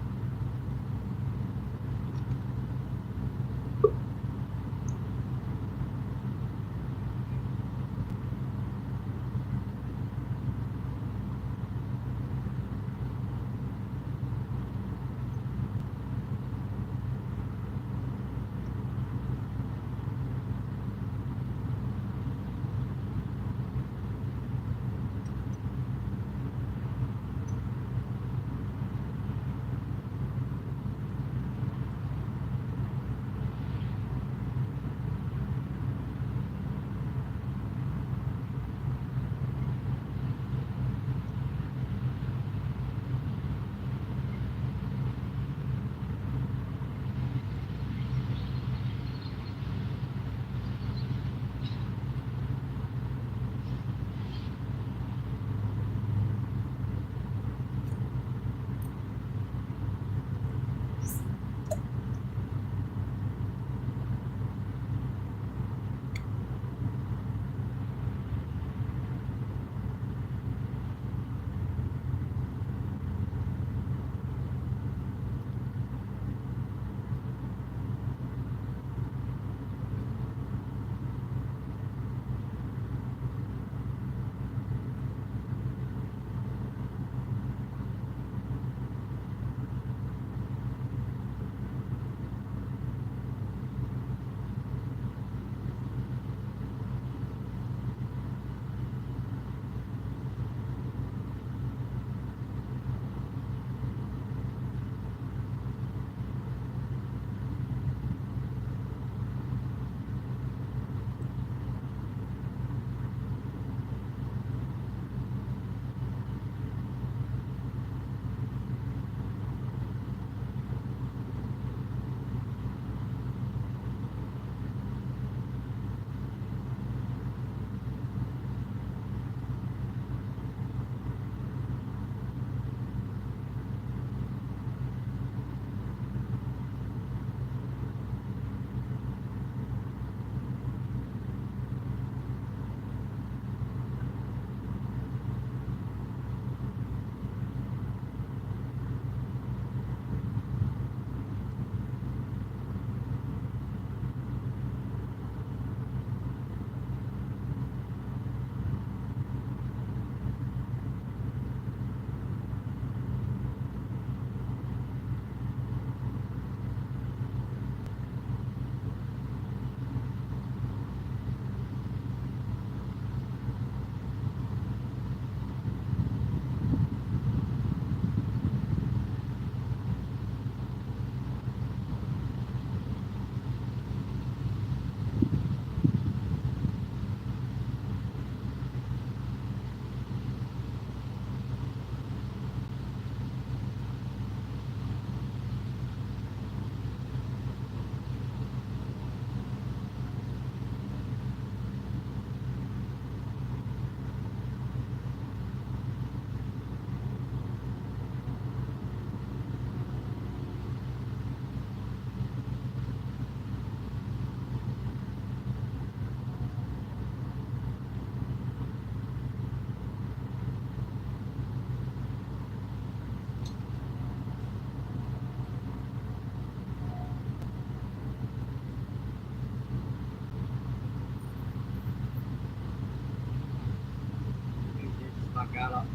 I got up.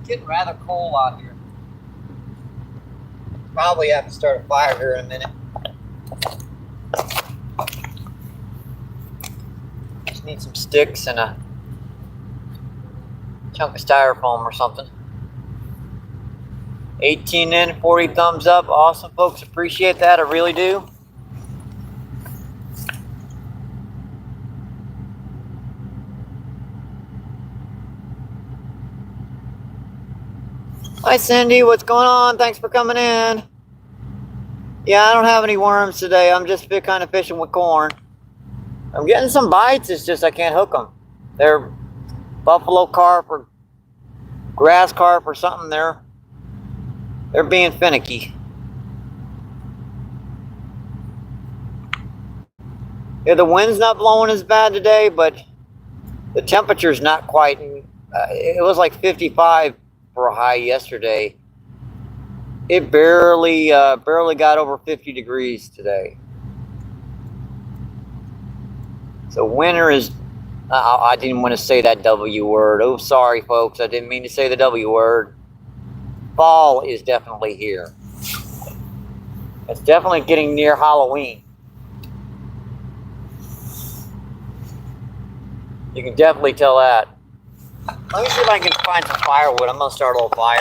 getting rather cold out here. Probably have to start a fire here in a minute. Just need some sticks and a chunk of styrofoam or something. 18 in, 40 thumbs up. Awesome, folks. Appreciate that. I really do. Hi, Cindy. What's going on? Thanks for coming in. Yeah, I don't have any worms today. I'm just kind of fishing with corn. I'm getting some bites. It's just I can't hook them. They're buffalo carp or grass carp or something. They're being finicky. Yeah, the wind's not blowing as bad today, but the temperature's not quite. It was like 55 for a high yesterday. It barely got over 50 degrees today. So winter is. I didn't want to say that W word. Oh, sorry, folks. I didn't mean to say the W word. Fall is definitely here. It's definitely getting near Halloween. You can definitely tell that. Let me see if I can find some firewood. I'm going to start a little fire.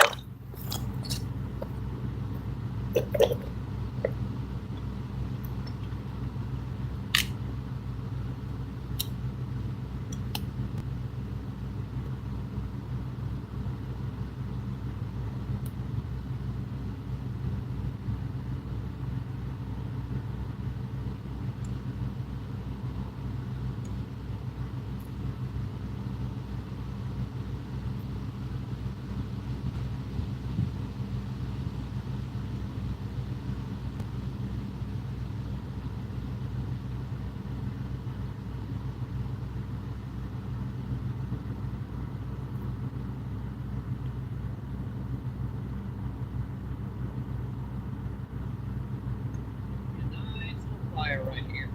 Fire right here.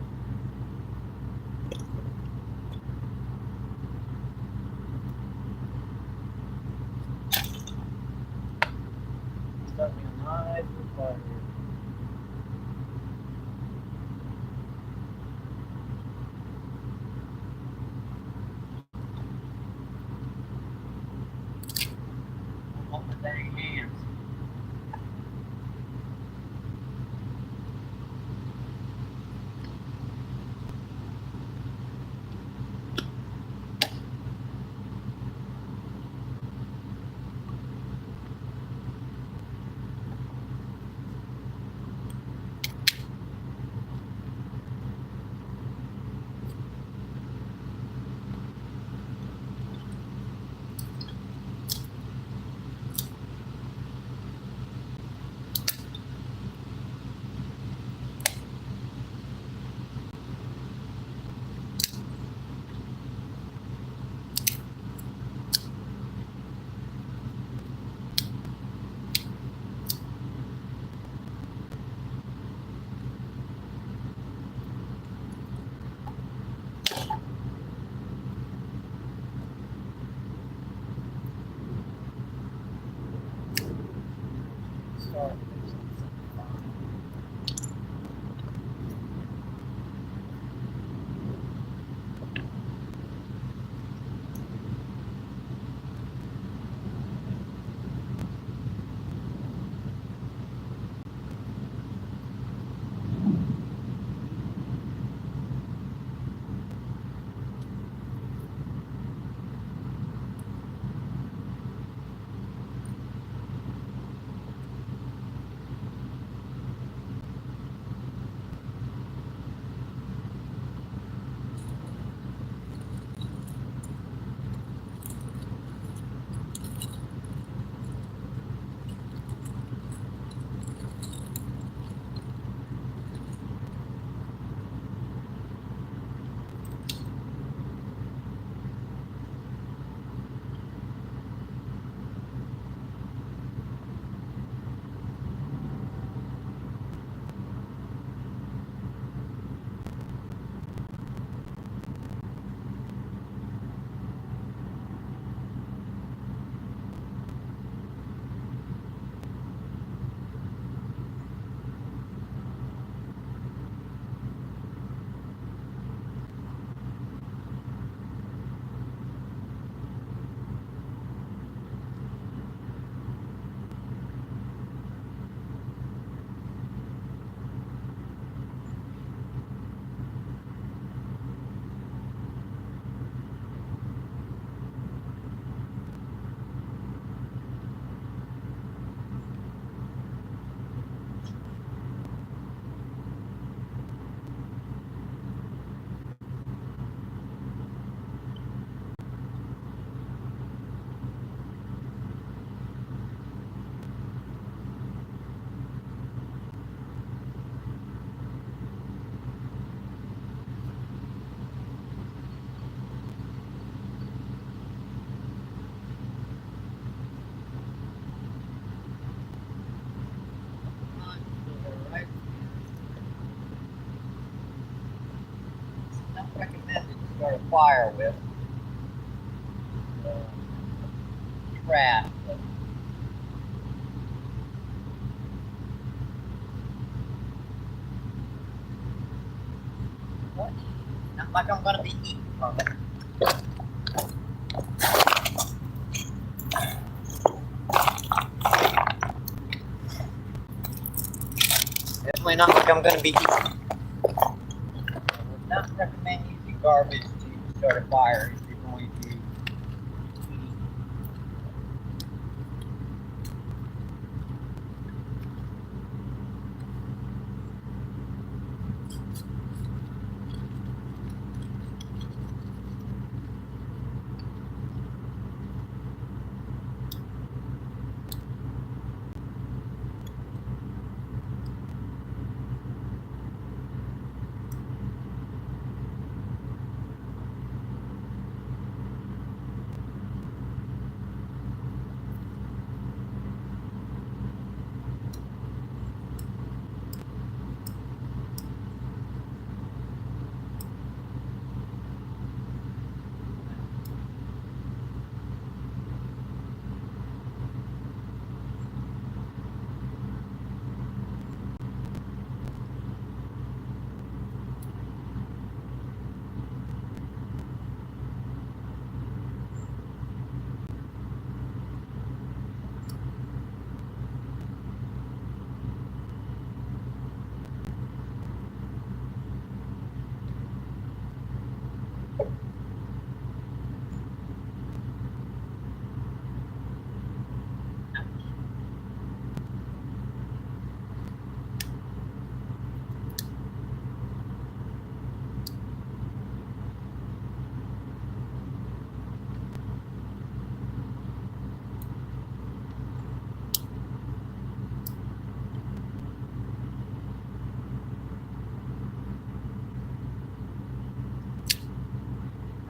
Start me a nice little fire here. I want my dang hands. fire with. Trap. What? Not like I'm gonna be eating from it. Definitely not like I'm gonna be eating. I would not recommend using garbage to start a fire if you're going to eat.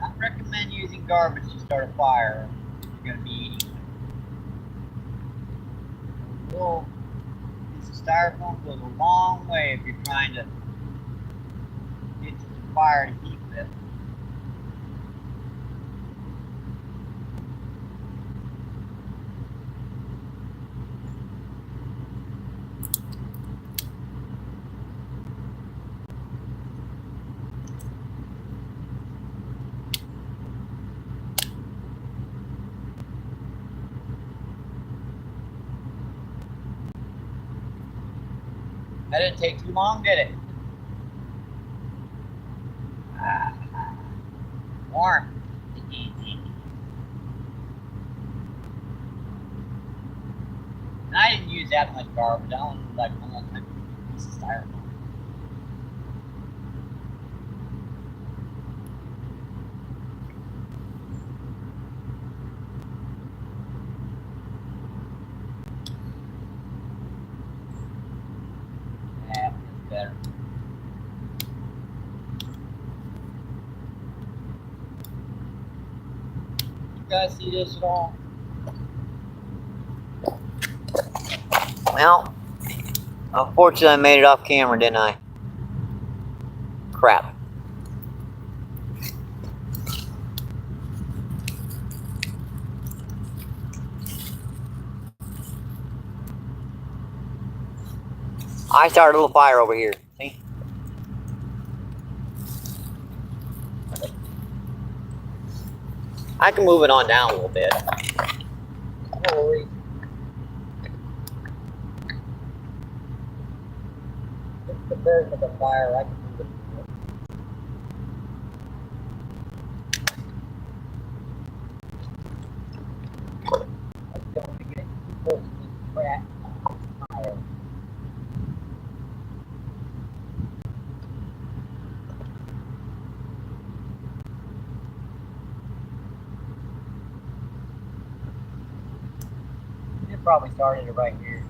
Not recommend using garbage to start a fire if you're going to be eating. A little piece of styrofoam goes a long way if you're trying to get to the fire to heat with. That didn't take too long, did it? Warm. And I didn't use that much garbage. I only like one piece of styrofoam. Yeah, feels better. You guys see this at all? Well, unfortunately I made it off camera, didn't I? Crap. I started a little fire over here. See? I can move it on down a little bit. No worries. It's the burden of the fire. I can move it. I don't want to get too close to this crack fire. It probably started it right here.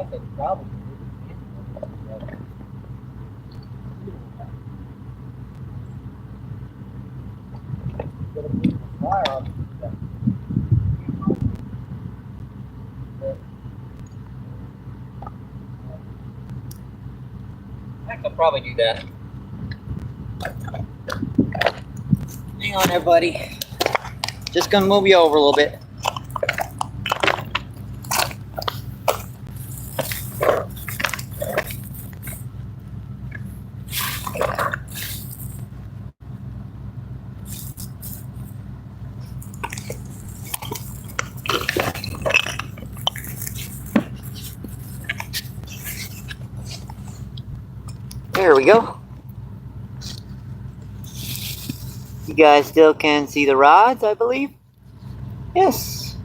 I could probably fire on I could probably do that. Hang on there, buddy. Just gonna move you over a little bit. There we go. You guys still can see the rods, I believe? Yes.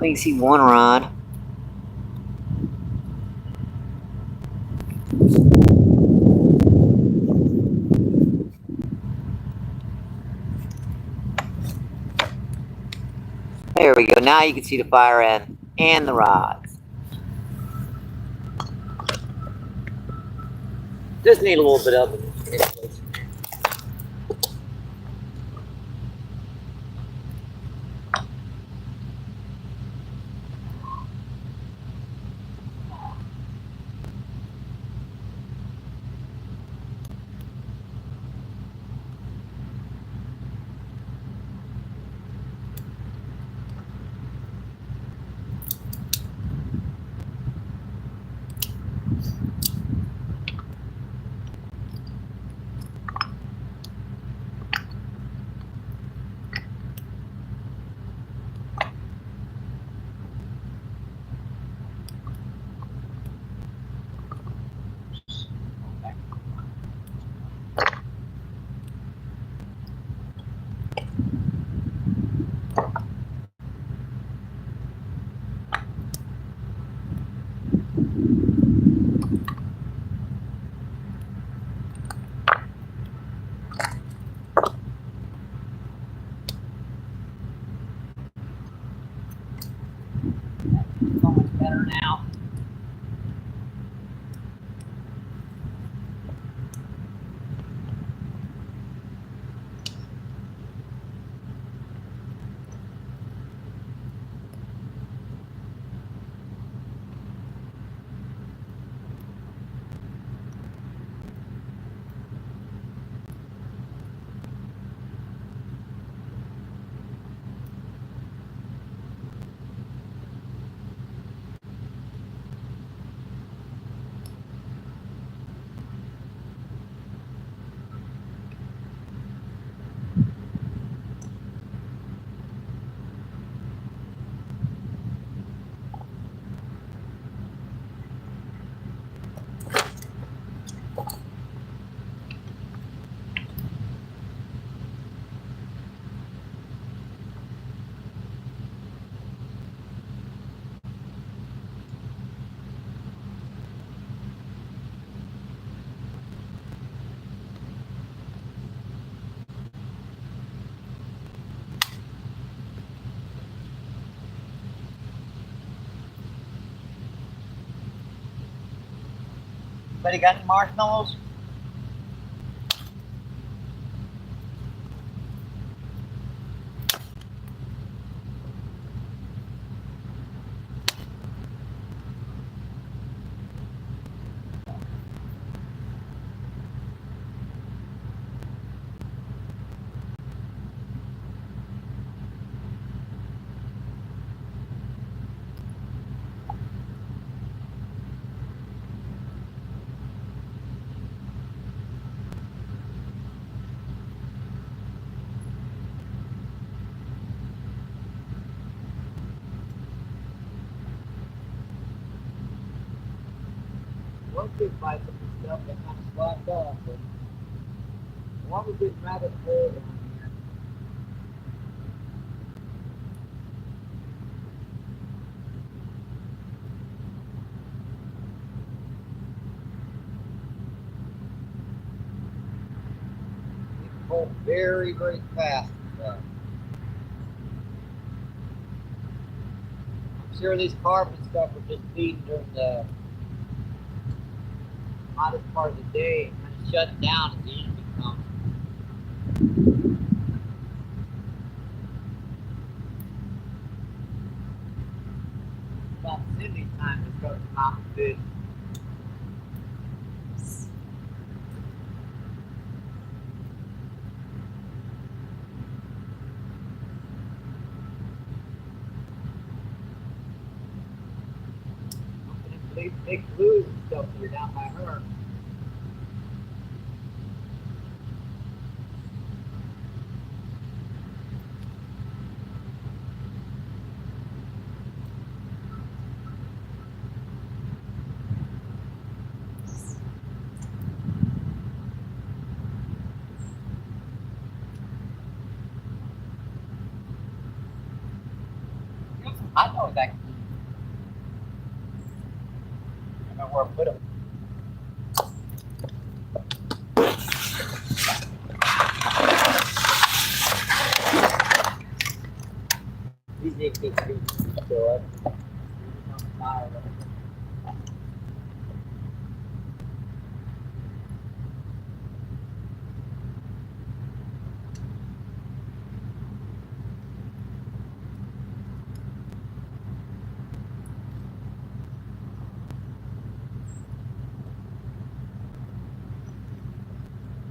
We can see one rod. There we go. Now you can see the fire end and the rods. Just need a little bit of it. So much better now. Anybody got any marshmallows? One big bite of this stuff that kind of slacked off, but one was getting rabbit hole down here. pull very, very fast. I'm sure these carp and stuff are just feeding during the hottest part of the day and kind of shutting down as the evening comes. About Sydney time to start to come out and fish. These big blues and stuff that are down by her. I know that. I know where I put them. These need to be still up.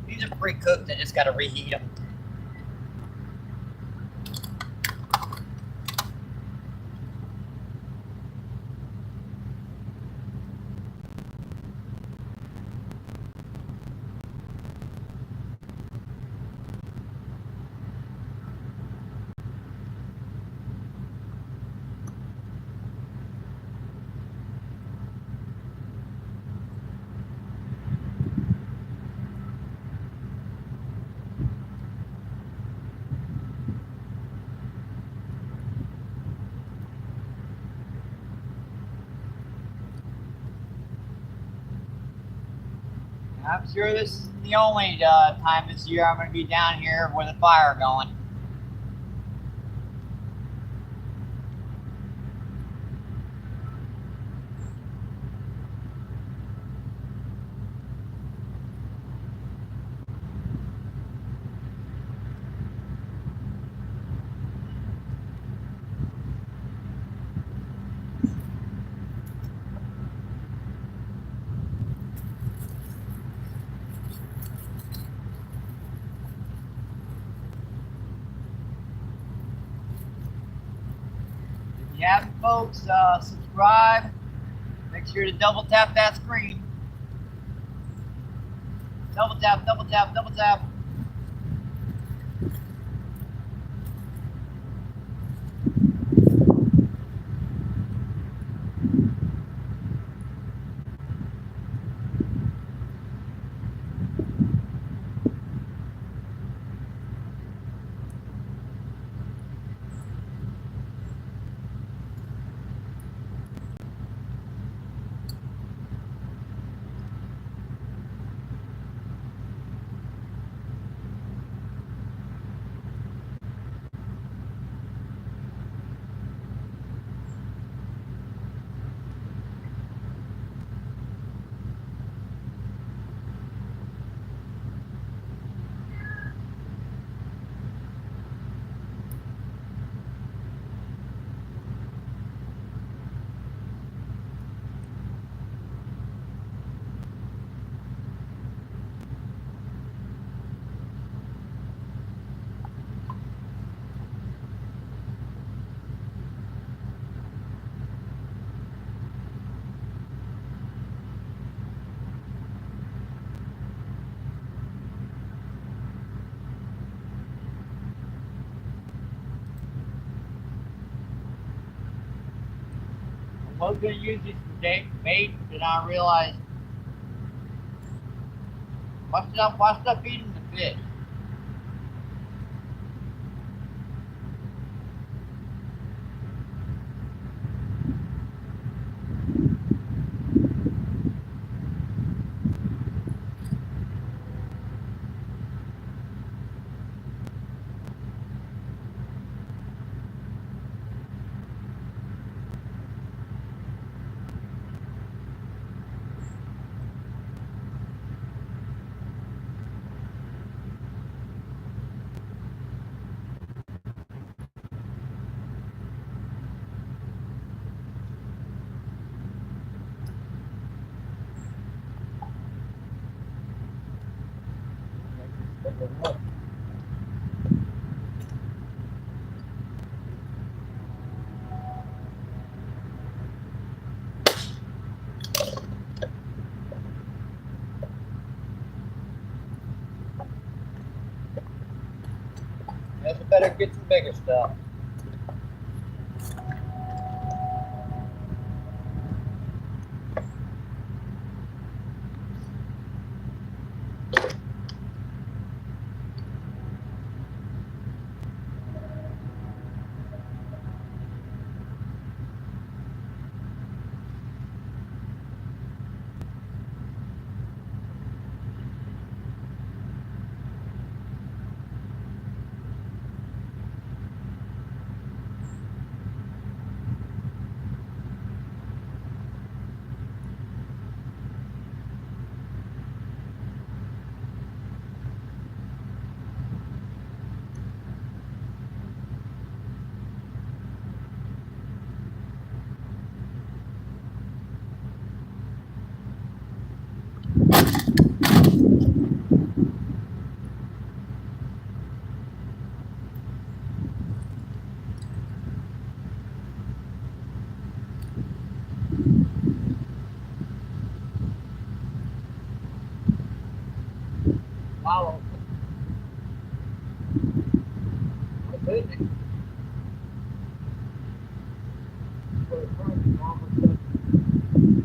These are pre-cooked. I just got to reheat them. I'm sure this is the only time this year I'm going to be down here with a fire going. If you haven't, folks, subscribe. Make sure to double tap that screen. Double tap, double tap, double tap. I was going to use this for bait, and I realized, why should I feed them the fish? Guess I better get some bigger stuff. Wow. My goodness.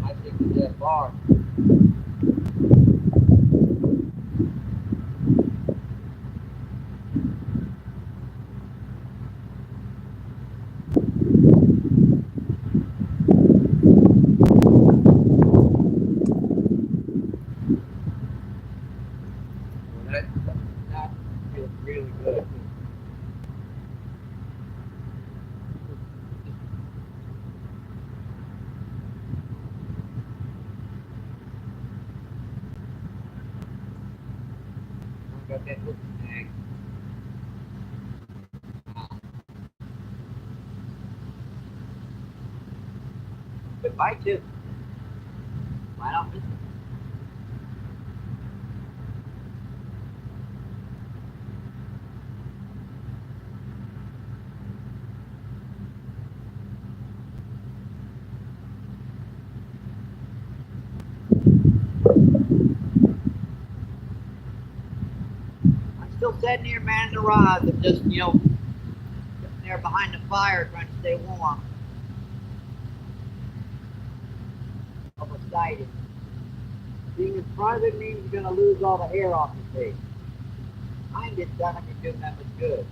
I think it's that bar. That feels really good. I got that hook snag. Good bite too. Why not miss it? I'm still sitting here manning the rods. I'm just, sitting there behind the fire trying to stay warm. Oversighted. Being in front of it means you're going to lose all the hair off your face. Behind it's not going to be doing that much good.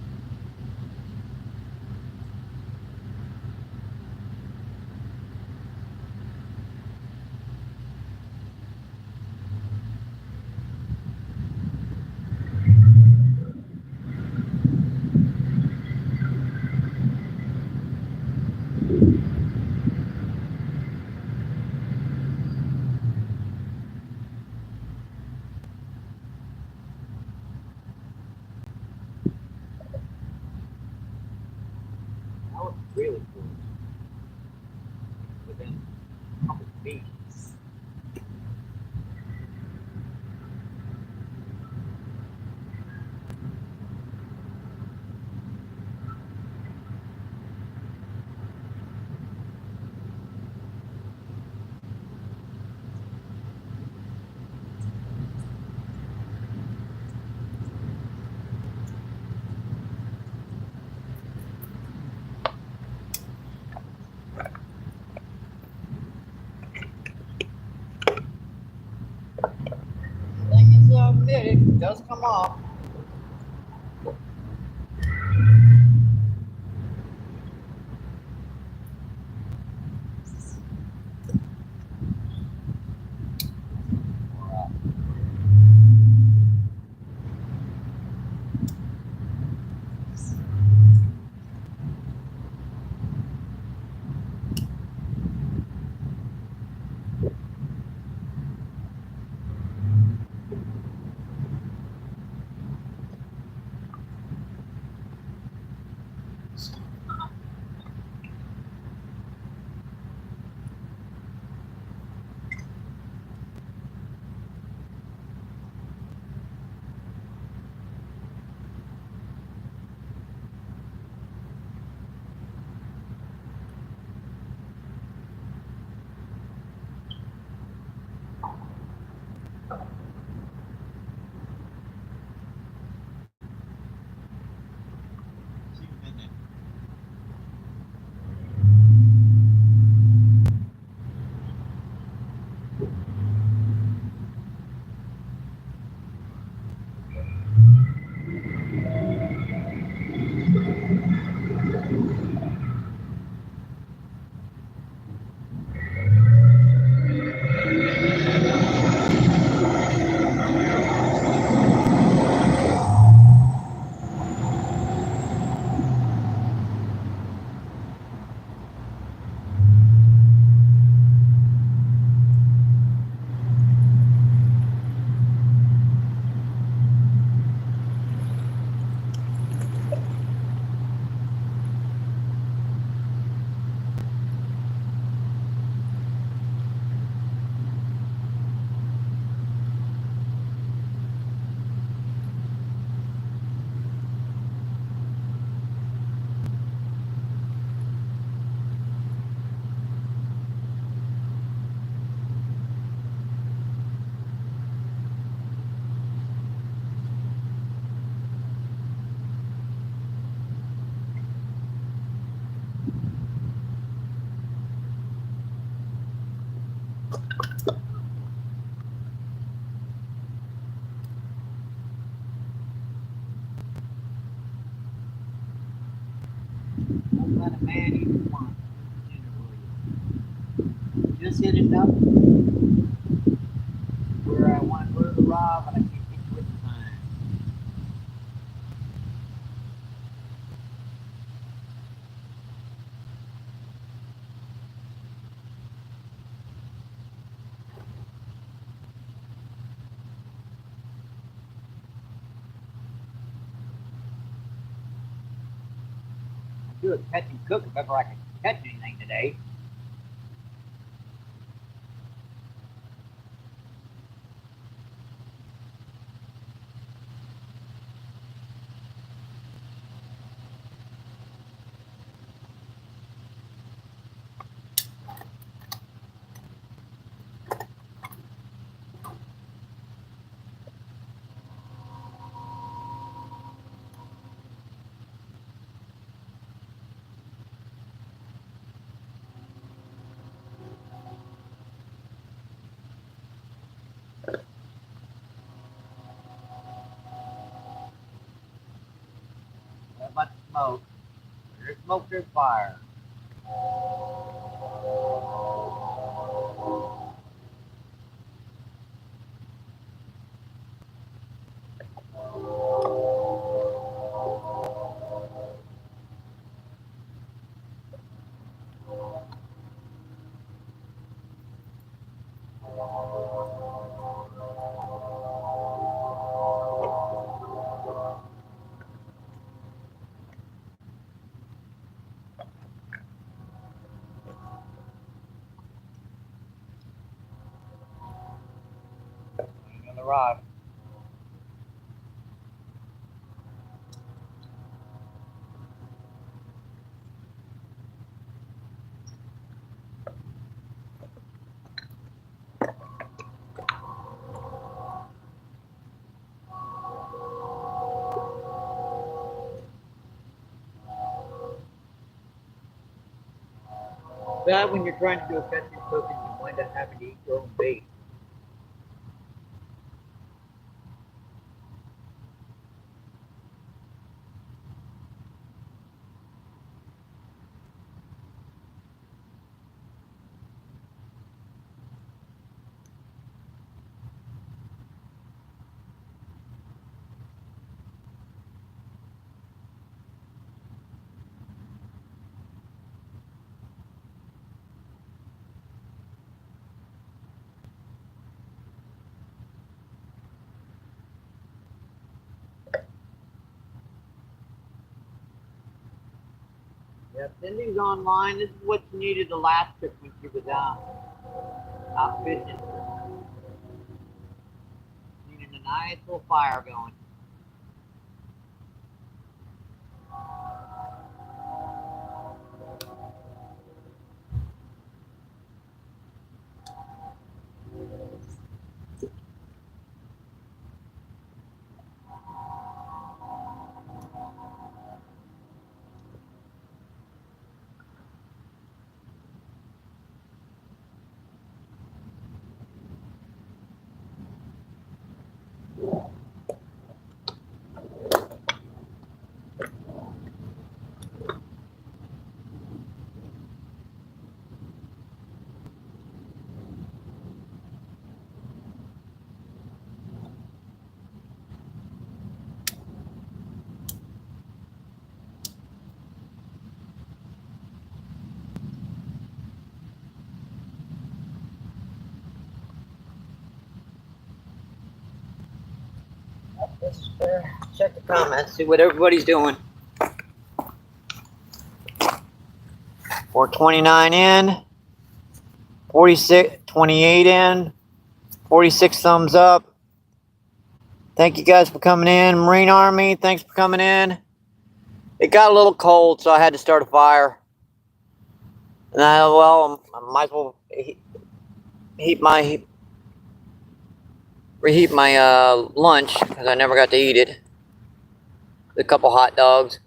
That was really cool. Within a couple feet. Thing is, it does come off. Don't let a man eat his lunch. Just hit it up where I want to put the rod, but I can't get to it in time. I do a catch and cook if ever I can catch anything today. What about the smoke? There's smoke, there's fire. On the rod. Bad when you're trying to do a catch and cook and you wind up having to eat your own bait. Yeah, Cindy's online. This is what you needed the last trip when she was out fishing. Needed a nice little fire going. Let's check the comments, see what everybody's doing. 429 in, 46, 28 in, 46 thumbs up. Thank you guys for coming in. Marine Army, thanks for coming in. It got a little cold, so I had to start a fire. And I might as well reheat my lunch because I never got to eat it. A couple hot dogs.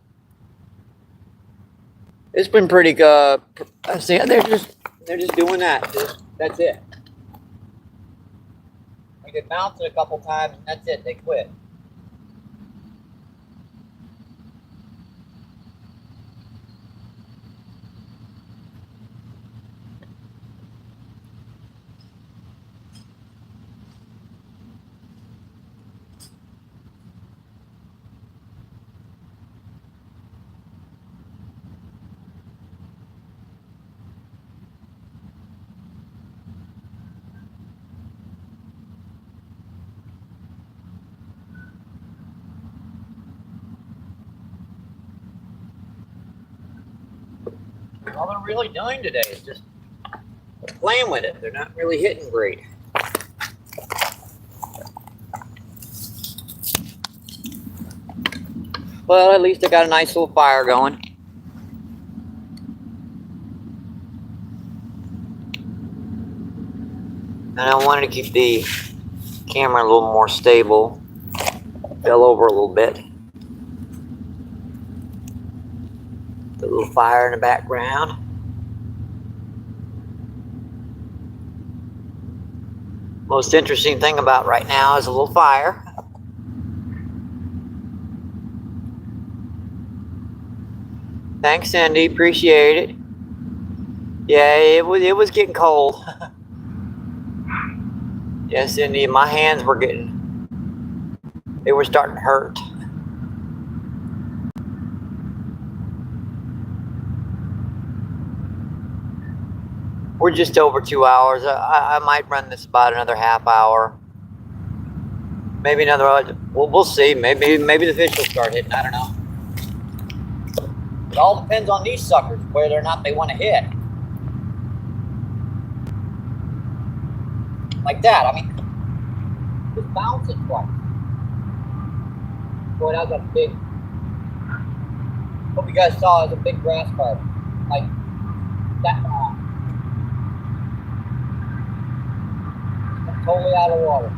It's been pretty good. See, they're just doing that. That's it. We could bounce it a couple times, and that's it. They quit. all they're really doing today is just playing with it. They're not really hitting great. Well, at least I got a nice little fire going. And I wanted to keep the camera a little more stable. Fell over a little bit. The little fire in the background. Most interesting thing about right now is a little fire. Thanks, Cindy. Appreciate it. Yeah, it was getting cold. Yes, Cindy, my hands were they were starting to hurt. We're just over 2 hours. I might run this about another half hour. Maybe another hour. We'll see. Maybe the fish will start hitting. I don't know. It all depends on these suckers, whether or not they want to hit. Like that. I mean, just bounce it twice. Boy, that was a big. Hope you guys saw it was a big grass carp. Like that long. Totally out of water.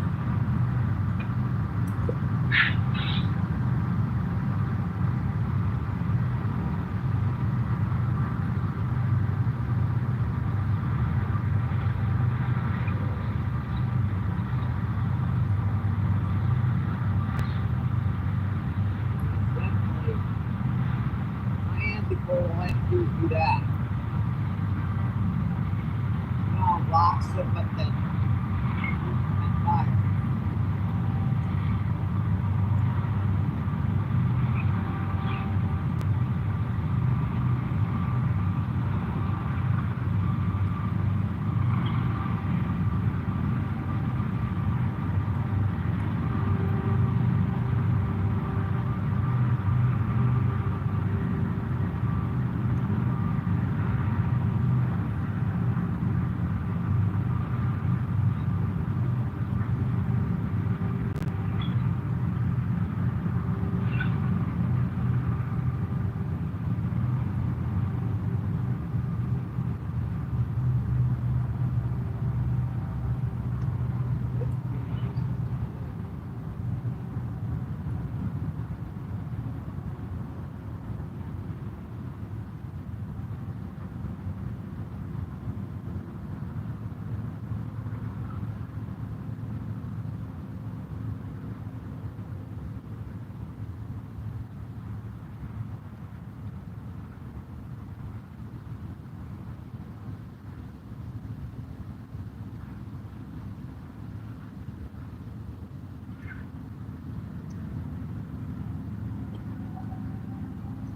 Before the land crews do that. You know, rocks slip up that fire.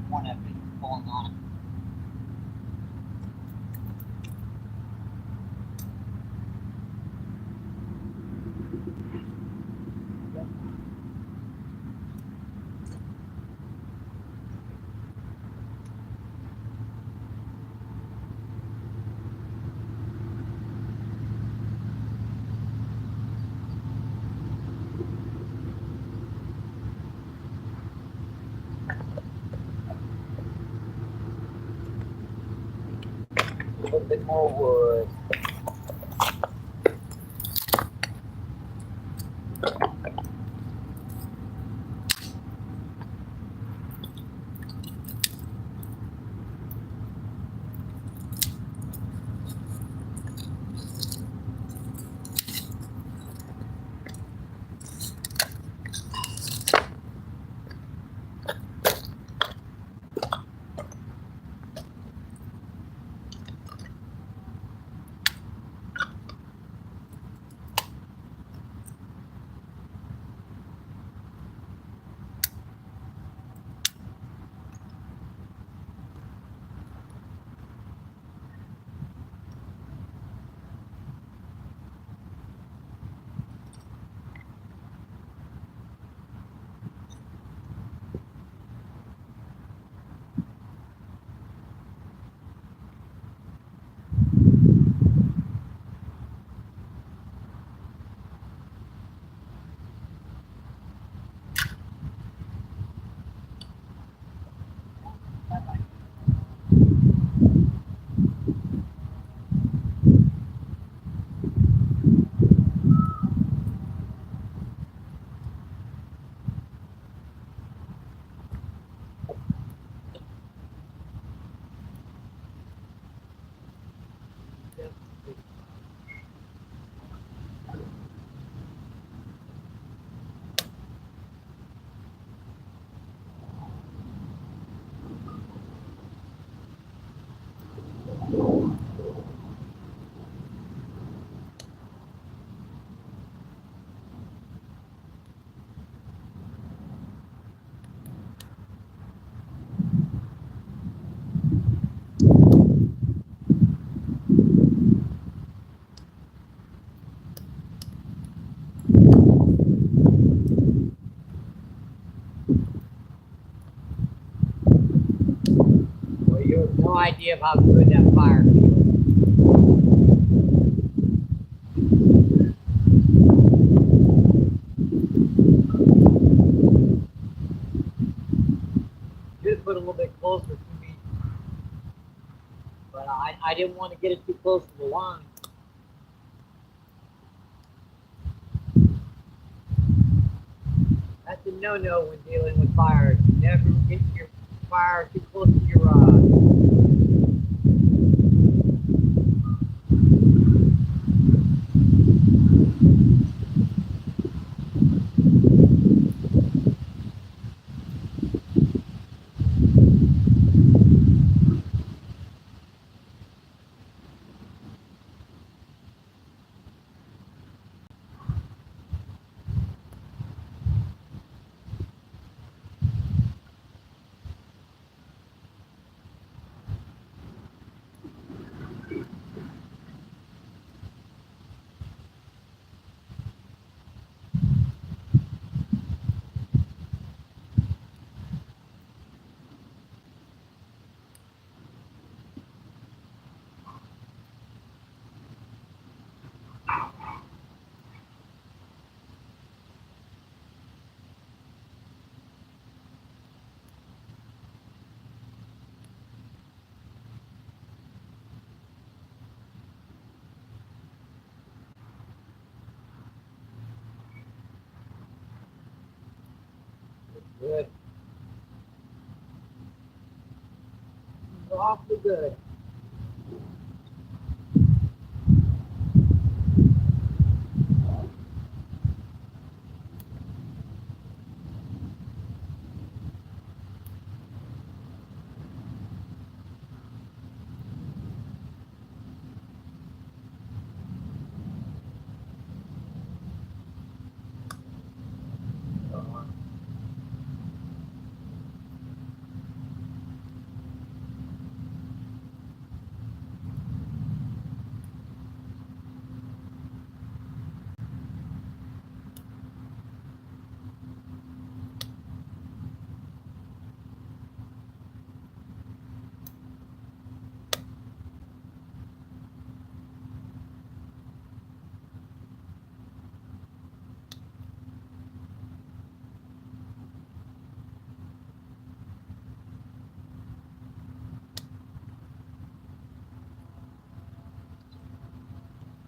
One of them pulling on it. A little bit more wood. idea of how good that fire feels. Should have put a little bit closer to me, but I didn't want to get it too close to the line. That's a no-no when dealing with fire. You never get your fire too close to your rod. Good. It's awfully good.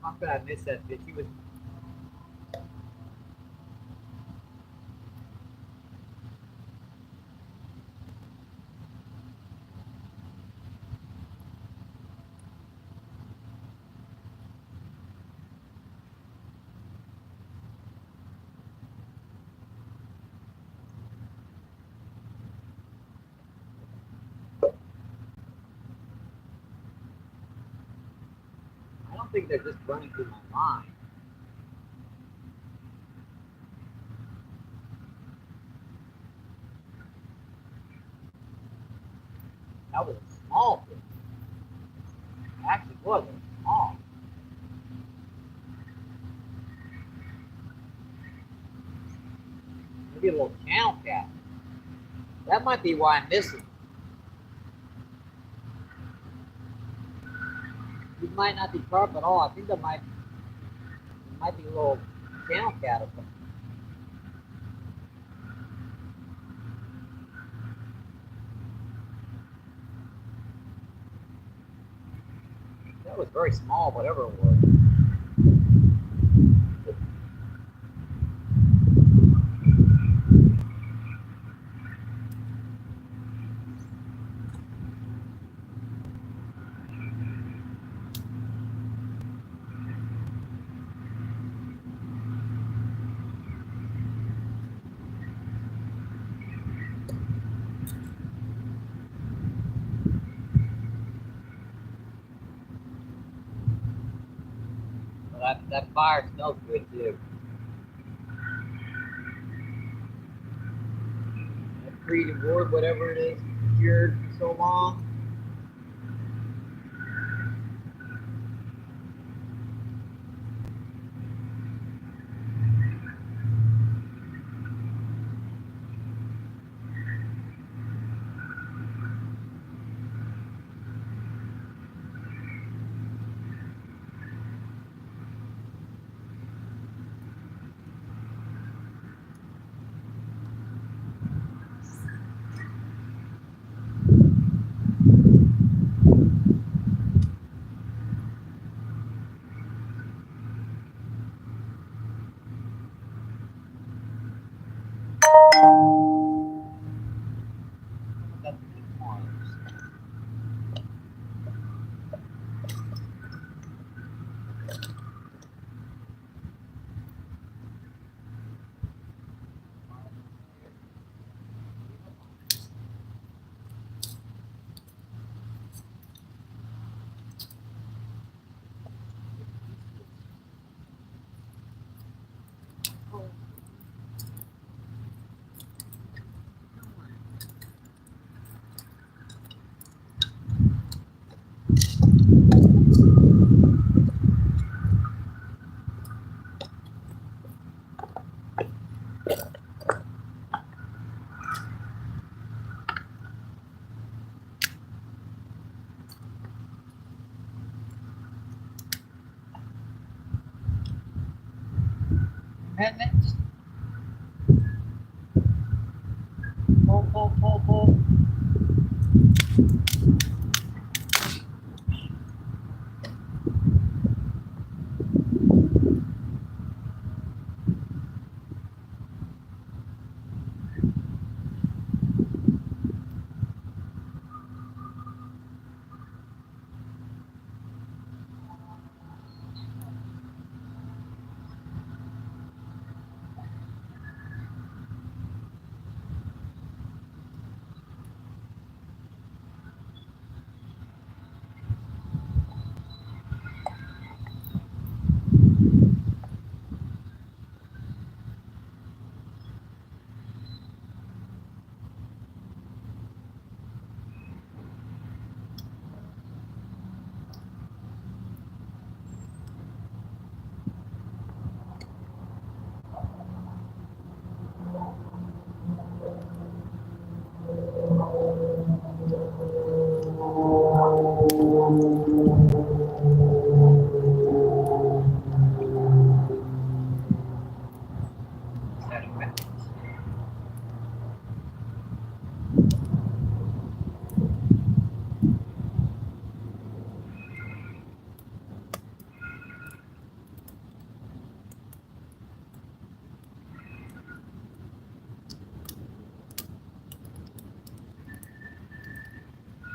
How could I miss that fish? He was. I don't think they're just running through my line. That was a small fish. It actually was a small. Maybe a little channel cat. That might be why I'm missing. It might not be carp at all. I think that might be a little channel cat or something. That was very small, whatever it was. But that fire smells good too. That treated wood, whatever it is, cured for so long. hitting it. Just pull, pull, pull, pull.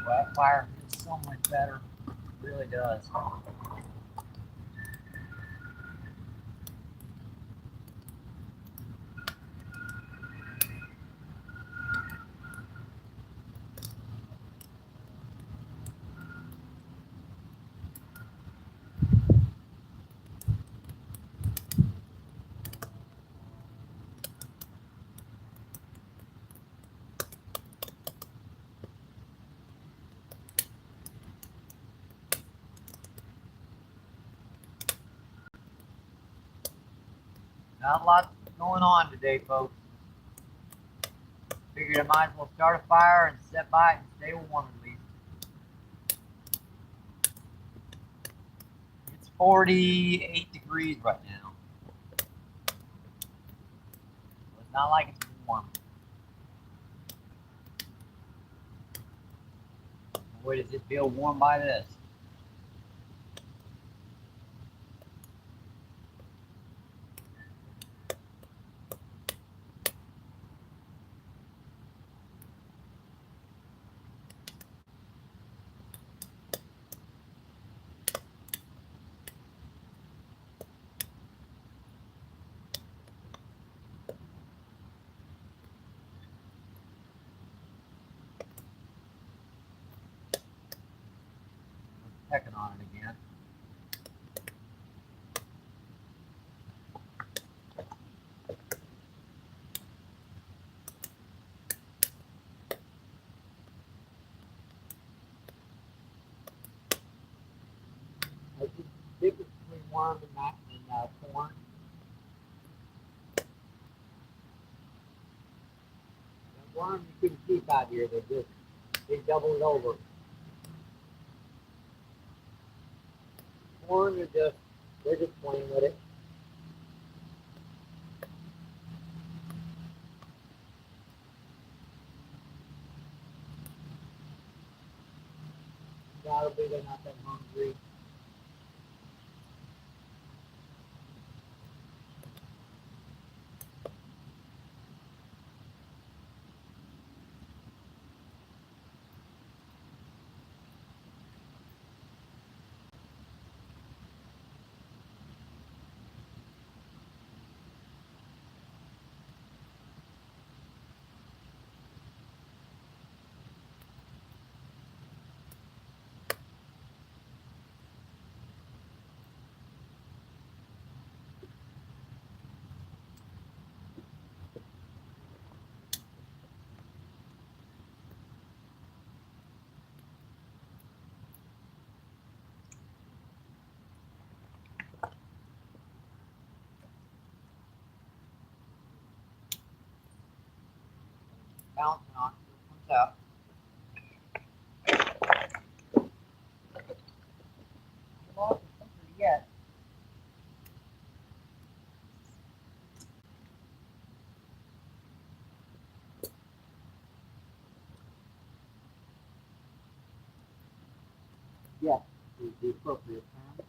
That fire feels so much better. It really does. Not a lot going on today, folks. Figured I might as well start a fire and sit by it and stay warm at least. It's 48 degrees right now. So it's not like it's warm. Boy, does it feel warm by this. Checking on it again. What's the difference between worm and corn? The worm you couldn't keep out here. They double it over. Corn they're just playing with it. Probably they're not that hungry. Bouncing on it. Comes out. Yet. is the appropriate term.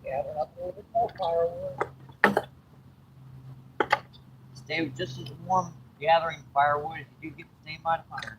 Gather up a little bit more firewood. Stay just as warm gathering firewood as you do get the same amount of fire.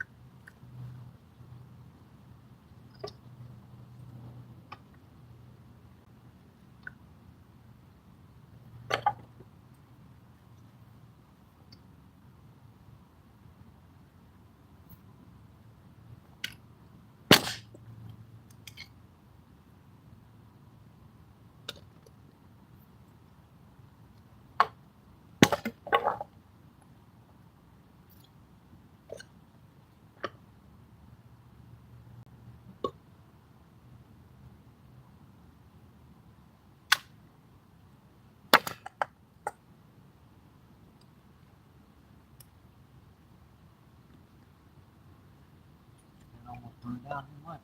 And almost burned down too much.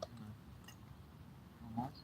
Almost.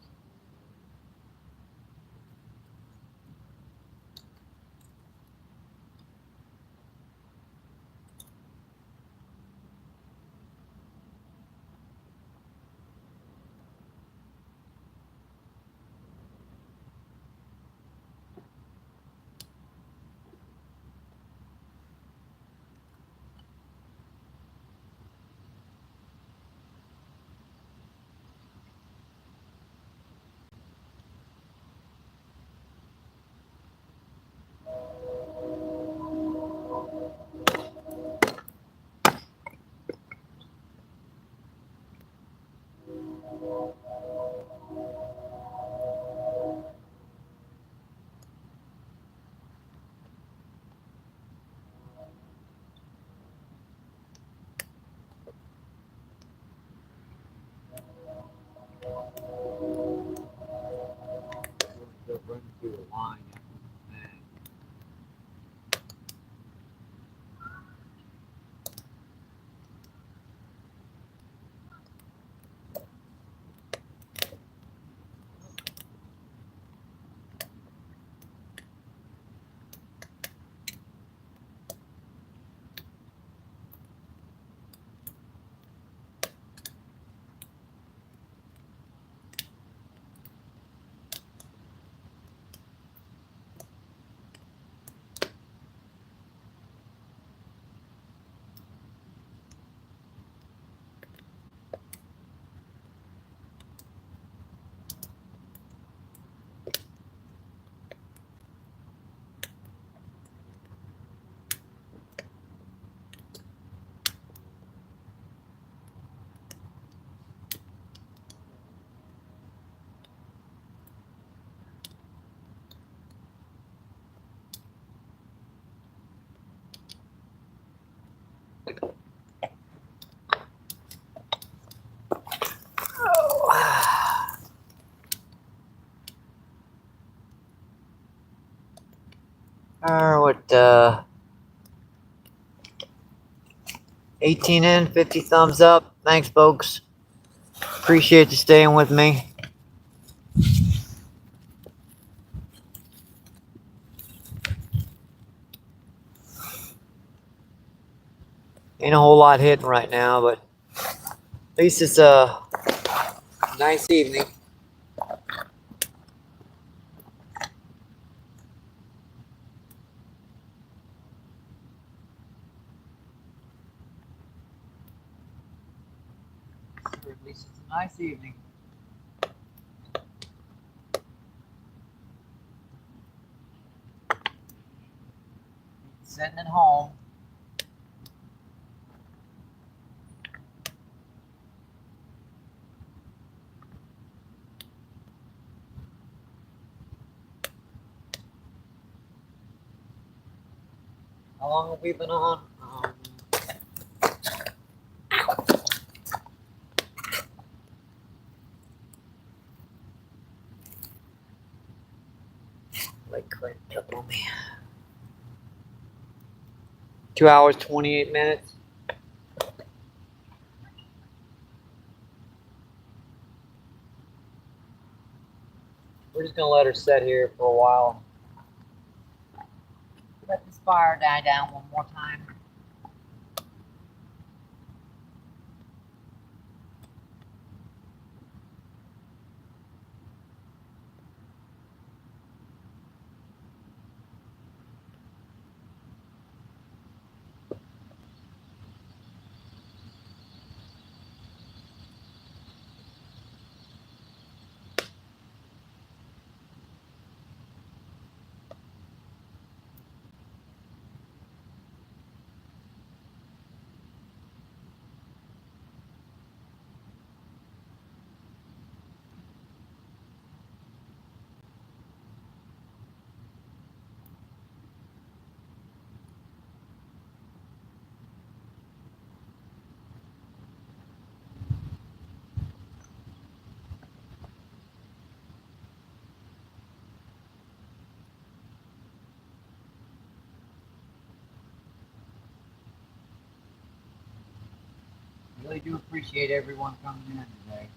18 in, 50 thumbs up. Thanks, folks. Appreciate you staying with me. Ain't a whole lot hitting right now, but at least it's a nice evening. Or at least it's a nice evening. Sitting at home. How long have we been on? Like cranked up on me. 2 hours, 28 minutes. We're just gonna let her sit here for a while. Let this fire die down one more time. Really do appreciate everyone coming in today.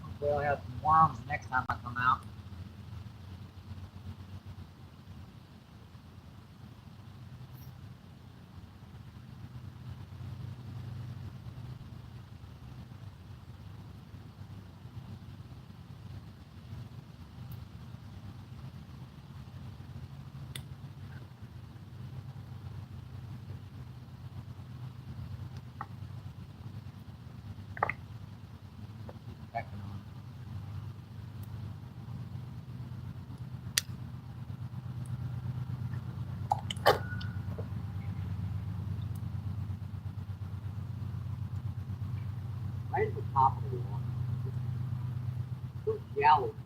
Hopefully I'll have some worms next time I come out. Checking on. Right at the top of the water. So shallow there.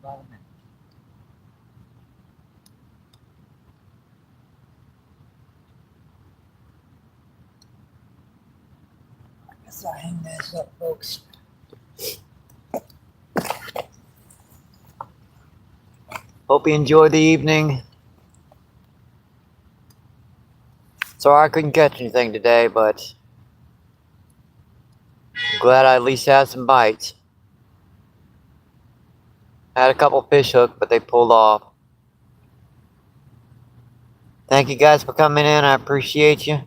Draw them in. I guess I'll hang this up, folks. Hope you enjoyed the evening. Sorry I couldn't catch anything today, but I'm glad I at least had some bites. I had a couple fish hooked, but they pulled off. Thank you guys for coming in. I appreciate you.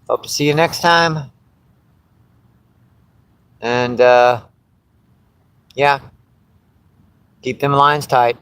Hope to see you next time. And, yeah. Keep them lines tight.